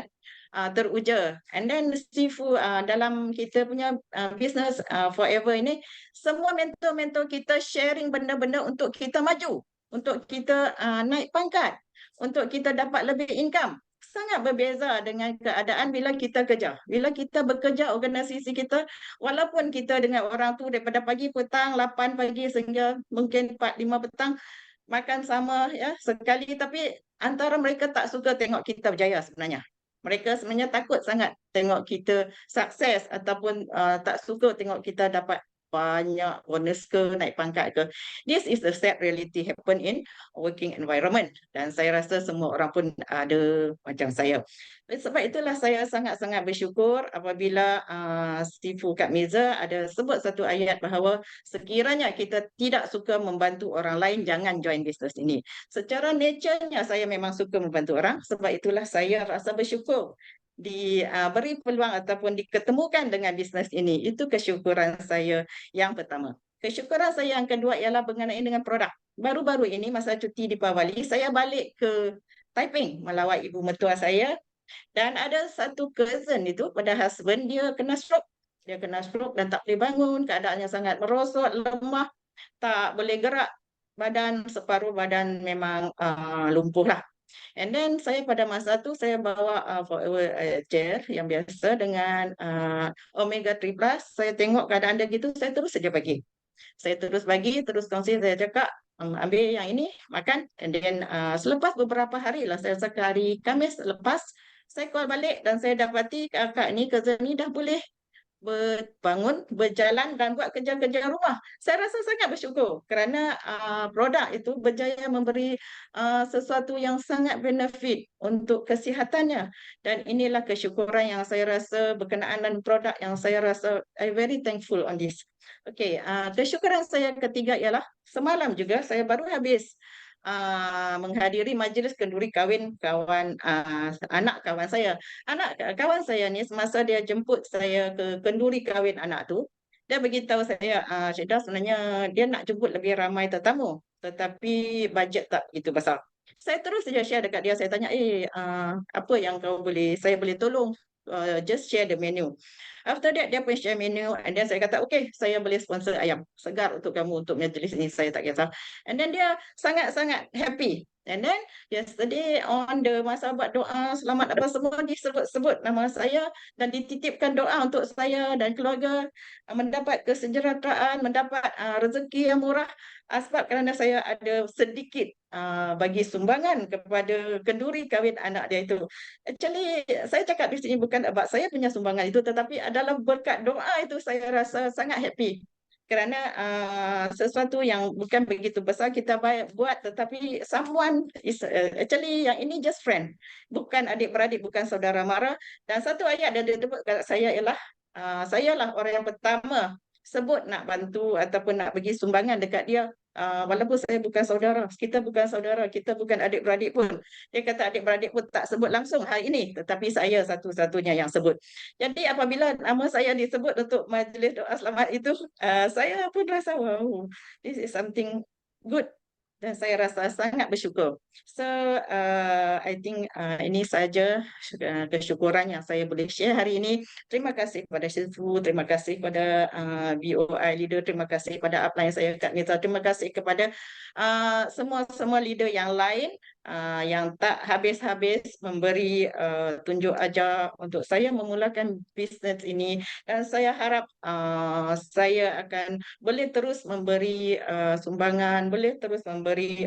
teruja. And then Sifu dalam kita punya bisnes Forever ini, semua mentor-mentor kita sharing benda-benda untuk kita maju, untuk kita naik pangkat, untuk kita dapat lebih income. Sangat berbeza dengan keadaan bila kita kerja. Bila kita bekerja organisasi kita, walaupun kita dengan orang tu daripada pagi petang, 8 pagi sehingga mungkin 4, 5 petang, makan sama ya sekali, tapi antara mereka tak suka tengok kita berjaya sebenarnya. Mereka sebenarnya takut sangat tengok kita sukses ataupun tak suka tengok kita dapat banyak bonus ke, naik pangkat ke. This is the sad reality happen in working environment. Dan saya rasa semua orang pun ada macam saya. Sebab itulah saya sangat-sangat bersyukur apabila Sifu Kak Miza ada sebut satu ayat bahawa sekiranya kita tidak suka membantu orang lain, jangan join bisnes ini. Secara nature-nya saya memang suka membantu orang, sebab itulah saya rasa bersyukur diberi peluang ataupun diketemukan dengan bisnes ini. Itu kesyukuran saya yang pertama. Kesyukuran saya yang kedua ialah berkenaan dengan produk. Baru-baru ini masa cuti di Bali, saya balik ke Taiping melawat ibu mertua saya, dan ada satu cousin itu pada husband dia kena stroke. Dia kena stroke dan tak boleh bangun, keadaannya sangat merosot, lemah, tak boleh gerak, badan separuh badan memang lumpuh lah. And then saya pada masa tu saya bawa Forever chair yang biasa dengan Omega 3 Plus. Saya tengok keadaan dia gitu, saya terus saja bagi. Saya terus bagi, terus kongsi, saya cakap ambil yang ini, makan, and then selepas beberapa hari lah, saya rasa hari Khamis lepas, saya call balik dan saya dapati kakak ni, cousin ni dah boleh berbangun, berjalan dan buat kerja-kerja rumah. Saya rasa sangat bersyukur kerana produk itu berjaya memberi sesuatu yang sangat benefit untuk kesihatannya. Dan inilah kesyukuran yang saya rasa berkenaan dengan produk yang saya rasa I very thankful on this. Okey, kesyukuran saya ketiga ialah semalam juga saya baru habis menghadiri majlis kenduri kahwin kawan anak kawan saya. Anak kawan saya ni semasa dia jemput saya ke kenduri kahwin anak tu, dia beritahu saya, Syedah, sebenarnya dia nak jemput lebih ramai tetamu, tetapi bajet tak begitu besar. Saya terus saja share dekat dia, saya tanya, apa yang saya boleh tolong, just share the menu. After that, dia pun share menu, and then saya kata, okay, saya boleh sponsor ayam segar untuk kamu untuk majlis ini, saya tak kisah. And then dia sangat-sangat happy. And then yesterday on the masa buat doa selamat apa semua, disebut-sebut nama saya dan dititipkan doa untuk saya dan keluarga mendapat kesejahteraan, mendapat rezeki yang murah sebab kerana saya ada sedikit bagi sumbangan kepada kenduri kahwin anak dia itu. Actually, saya cakap di sini bukan about saya punya sumbangan itu, tetapi adalah berkat doa itu saya rasa sangat happy. Kerana sesuatu yang bukan begitu besar kita buat, tetapi someone is actually yang ini just friend, bukan adik-beradik, bukan saudara mara. Dan satu ayat dia sebut kat saya ialah saya lah orang yang pertama sebut nak bantu ataupun nak bagi sumbangan dekat dia. Walaupun saya bukan saudara, kita bukan adik-beradik pun. Dia kata adik-beradik pun tak sebut langsung hari ini, tetapi saya satu-satunya yang sebut. Jadi apabila nama saya disebut untuk majlis doa selamat itu, saya pun rasa wow, this is something good dan saya rasa sangat bersyukur. So I think ini saja kesyukuran yang saya boleh share hari ini. Terima kasih kepada Syifu, terima kasih kepada BOI leader, terima kasih kepada upline saya Kak Nita, terima kasih kepada semua leader yang lain yang tak habis-habis memberi tunjuk ajar untuk saya memulakan bisnes ini, dan saya harap saya akan boleh terus memberi sumbangan, boleh terus memberi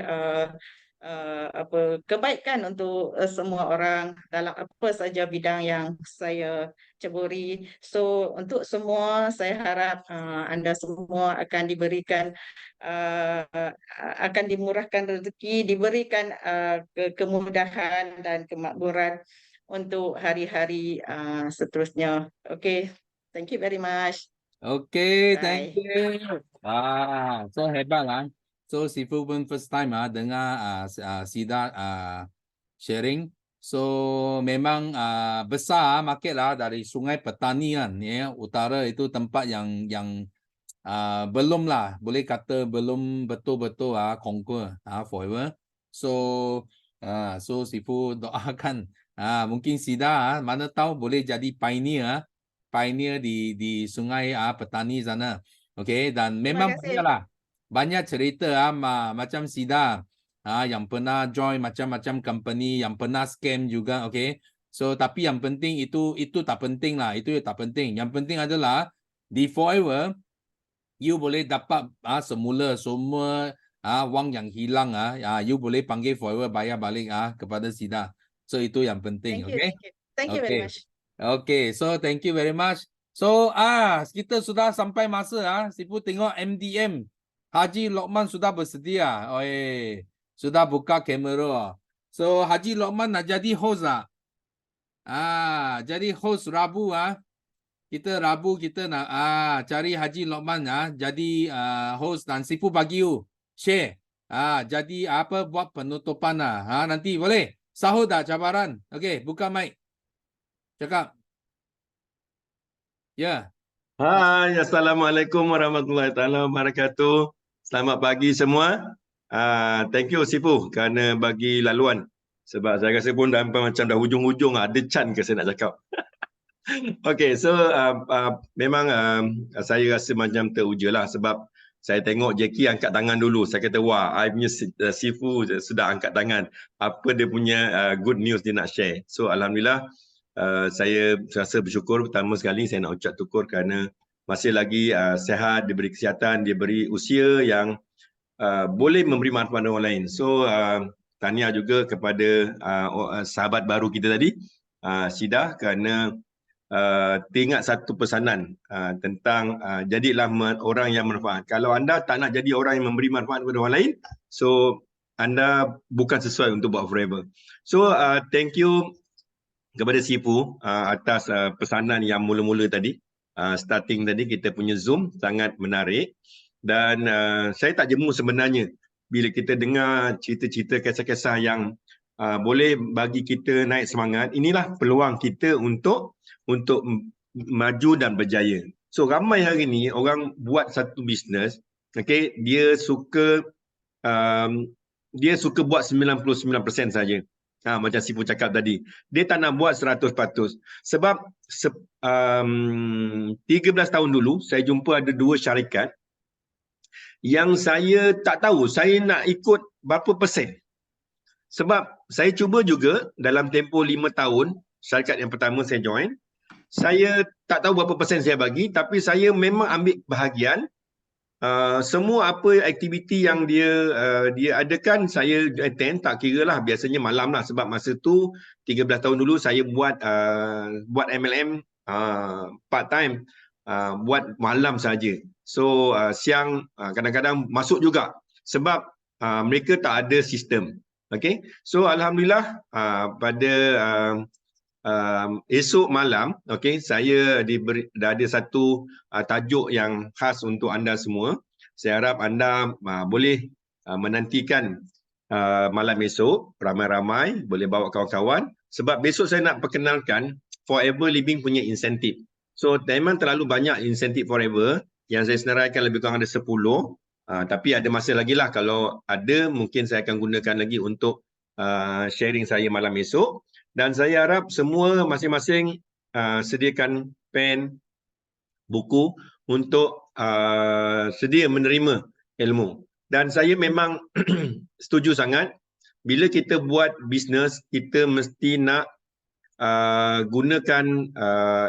kebaikan untuk semua orang dalam apa saja bidang yang saya ceburi. So untuk semua saya harap anda semua akan diberikan akan dimurahkan rezeki, diberikan kemudahan dan kemakmuran untuk hari-hari seterusnya. Okay, thank you very much. Okay, Bye. thank you. So hebat lah. So Syifu pun first time dengar Sida sharing. So memang besar market lah dari Sungai Petani kan, ya, utara itu tempat yang belum lah, boleh kata belum betul-betul conquer forever. So so Syifu doakan mungkin Sida mana tahu boleh jadi pioneer di Sungai Petani sana. Okay, dan memang kasih. banyak cerita macam Sida yang pernah join macam-macam company, yang pernah scam juga. Okay, so tapi yang penting itu tak penting lah, itu tak penting. Yang penting adalah di forever you boleh dapat semula semua wang yang hilang you boleh panggil forever bayar balik kepada Sida. So itu yang penting. Thank you, Okay, thank you very much. Okay, so thank you very much. So kita sudah sampai masa Syifu tengok MDM Haji Lokman sudah bersedia. Sudah buka kamera. So Haji Lokman nak jadi host jadi host Rabu Kita Rabu kita nak cari Haji Lokman jadi host, dan Syifu bagi you share. Jadi apa buat penutupan nanti boleh sahur tak cabaran? Okay, buka mic. Cakap. Ya. Hai, Assalamualaikum warahmatullahi taala wabarakatuh. Selamat pagi semua. Thank you Syifu kerana bagi laluan. Sebab saya rasa pun macam dah hujung-hujung ada chance ke saya nak cakap. Okay, so memang saya rasa macam teruja lah sebab saya tengok Jackie angkat tangan dulu. Saya kata, wah, I punya Syifu sudah angkat tangan. Apa dia punya good news dia nak share. So, Alhamdulillah, saya rasa bersyukur. Pertama sekali saya nak ucap syukur kerana masih lagi sehat, diberi kesihatan, diberi usia yang boleh memberi manfaat orang lain. So tahniah juga kepada sahabat baru kita tadi, Syida, kerana teringat satu pesanan tentang jadilah orang yang bermanfaat. Kalau anda tak nak jadi orang yang memberi manfaat kepada orang lain, so anda bukan sesuai untuk buat forever. So thank you kepada Sifu atas pesanan yang mula-mula tadi. Starting tadi kita punya Zoom sangat menarik. Dan saya tak jemu sebenarnya bila kita dengar cerita-cerita kisah-kisah yang boleh bagi kita naik semangat. Inilah peluang kita untuk maju dan berjaya. So ramai hari ni orang buat satu bisnes, okay, dia suka buat 99% saja. Macam Sifu cakap tadi, dia tak nak buat 100%. Sebab 13 tahun dulu saya jumpa ada 2 syarikat yang saya tak tahu saya nak ikut berapa persen. Sebab saya cuba juga dalam tempoh 5 tahun, syarikat yang pertama saya join, saya tak tahu berapa persen saya bagi, tapi saya memang ambil bahagian. Semua apa aktiviti yang dia adakan saya attend, tak kira lah, biasanya malam lah, sebab masa tu 13 tahun dulu saya buat MLM part time, buat malam saja. So siang kadang-kadang masuk juga sebab mereka tak ada sistem. Okay, so alhamdulillah pada esok malam, okay, saya dah ada satu tajuk yang khas untuk anda semua. Saya harap anda boleh menantikan malam esok, ramai-ramai, boleh bawa kawan-kawan. Sebab besok saya nak perkenalkan Forever Living punya insentif. So memang terlalu banyak insentif Forever yang saya senaraikan, lebih kurang ada 10. Tapi ada masa lagi lah, kalau ada mungkin saya akan gunakan lagi untuk sharing saya malam esok. Dan saya harap semua masing-masing sediakan pen, buku untuk sedia menerima ilmu. Dan saya memang setuju sangat, bila kita buat bisnes, kita mesti nak gunakan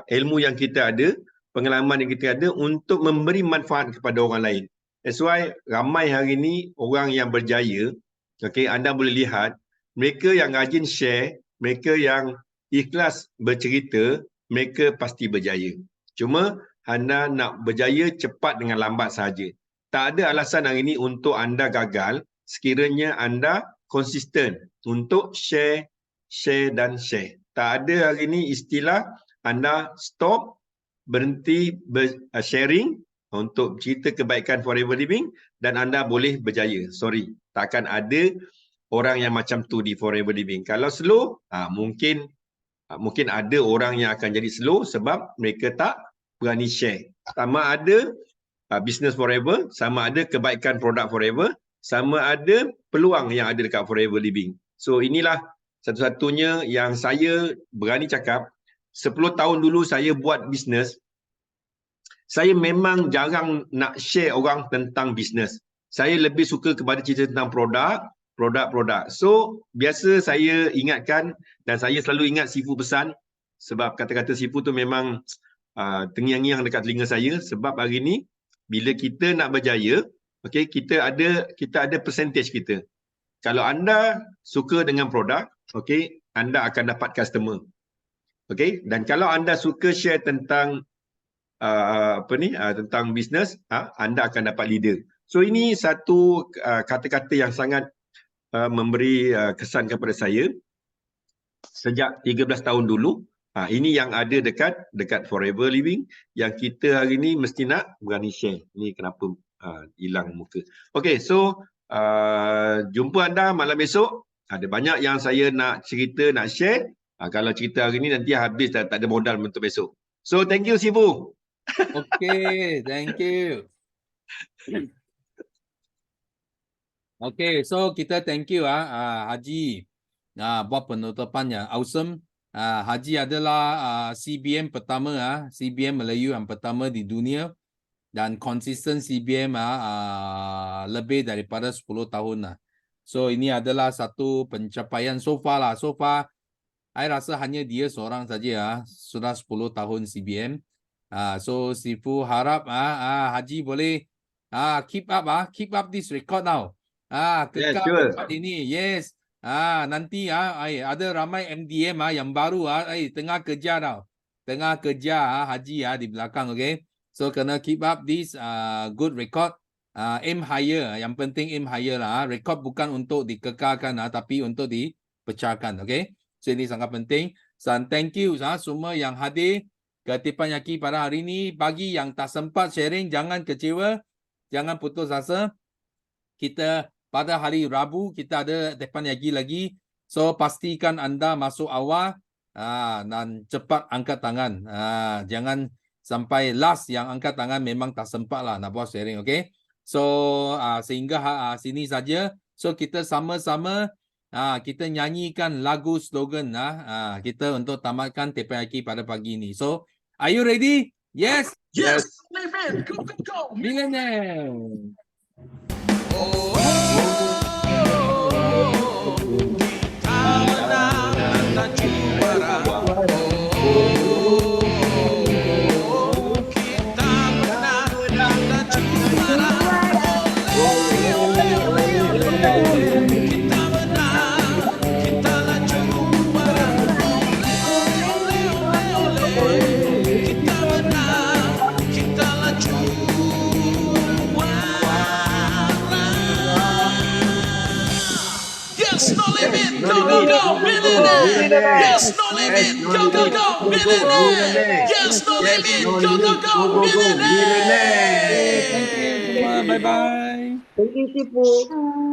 ilmu yang kita ada, pengalaman yang kita ada untuk memberi manfaat kepada orang lain. That's why ramai hari ni orang yang berjaya, okay, anda boleh lihat, mereka yang rajin share, mereka yang ikhlas bercerita, mereka pasti berjaya. Cuma anda nak berjaya cepat dengan lambat sahaja. Tak ada alasan hari ini untuk anda gagal sekiranya anda konsisten untuk share dan share. Tak ada hari ini istilah anda stop, berhenti sharing untuk cerita kebaikan Forever Living dan anda boleh berjaya. Sorry, takkan ada orang yang macam tu di Forever Living. Kalau slow, mungkin ada orang yang akan jadi slow sebab mereka tak berani share. Sama ada business Forever, sama ada kebaikan produk Forever, sama ada peluang yang ada dekat Forever Living. So inilah satu-satunya yang saya berani cakap. 10 tahun dulu saya buat bisnes, saya memang jarang nak share orang tentang bisnes. Saya lebih suka kepada cerita tentang produk. So, biasa saya ingatkan dan saya selalu ingat Sifu pesan, sebab kata-kata Sifu tu memang terngiang-ngiang dekat telinga saya. Sebab hari ni, bila kita nak berjaya, okay, kita ada percentage kita. Kalau anda suka dengan produk, okay, anda akan dapat customer. Okay, dan kalau anda suka share tentang tentang bisnes, anda akan dapat leader. So, ini satu kata-kata yang sangat memberi kesan kepada saya sejak 13 tahun dulu. Ini yang ada dekat Forever Living yang kita hari ni mesti nak berani share. Ini kenapa hilang muka. Okay, so jumpa anda malam esok. Ada banyak yang saya nak cerita, nak share. Kalau cerita hari ni nanti habis, tak ada modal untuk besok. So thank you Sifu. Okay, thank you. Okay, so kita thank you Haji buat penutupannya. Awesome. Haji adalah CBM pertama, CBM Melayu yang pertama di dunia dan konsisten CBM lebih daripada 10 tahun lah. So ini adalah satu pencapaian so far lah. So far, saya rasa hanya dia seorang saja sudah 10 tahun CBM. So Sifu harap Haji boleh Keep up this record now. Yes, Kekal sure. record ini. Yes. Nanti ada ramai MDM yang baru tengah kerja tau. Tengah kerja haji di belakang, okay? So kena keep up this good record. Aim higher. Yang penting aim higher lah. Record bukan untuk dikekalkan tapi untuk dipecahkan, okay? So ini sangat penting. Dan thank you semua yang hadir ke Tipan Yaki pada hari ini. Bagi yang tak sempat sharing, jangan kecewa. Jangan putus asa. Kita pada hari Rabu, kita ada Tipan Yaki lagi. So, pastikan anda masuk awal dan cepat angkat tangan. Jangan sampai last yang angkat tangan memang tak sempat lah nak buat sharing, okay? So, sehingga sini saja. So, kita sama-sama kita nyanyikan lagu slogan kita untuk tamatkan Tipan Yaki pada pagi ini. So, are you ready? Yes. Yes. Go, go, go. Millionaire. Yes, no limit, go, go, go, millionaire. Yes, no limit, go, go, go, millionaire. Yes, no limit, go, go, go, millionaire. Bye-bye. Thank you, Sifu.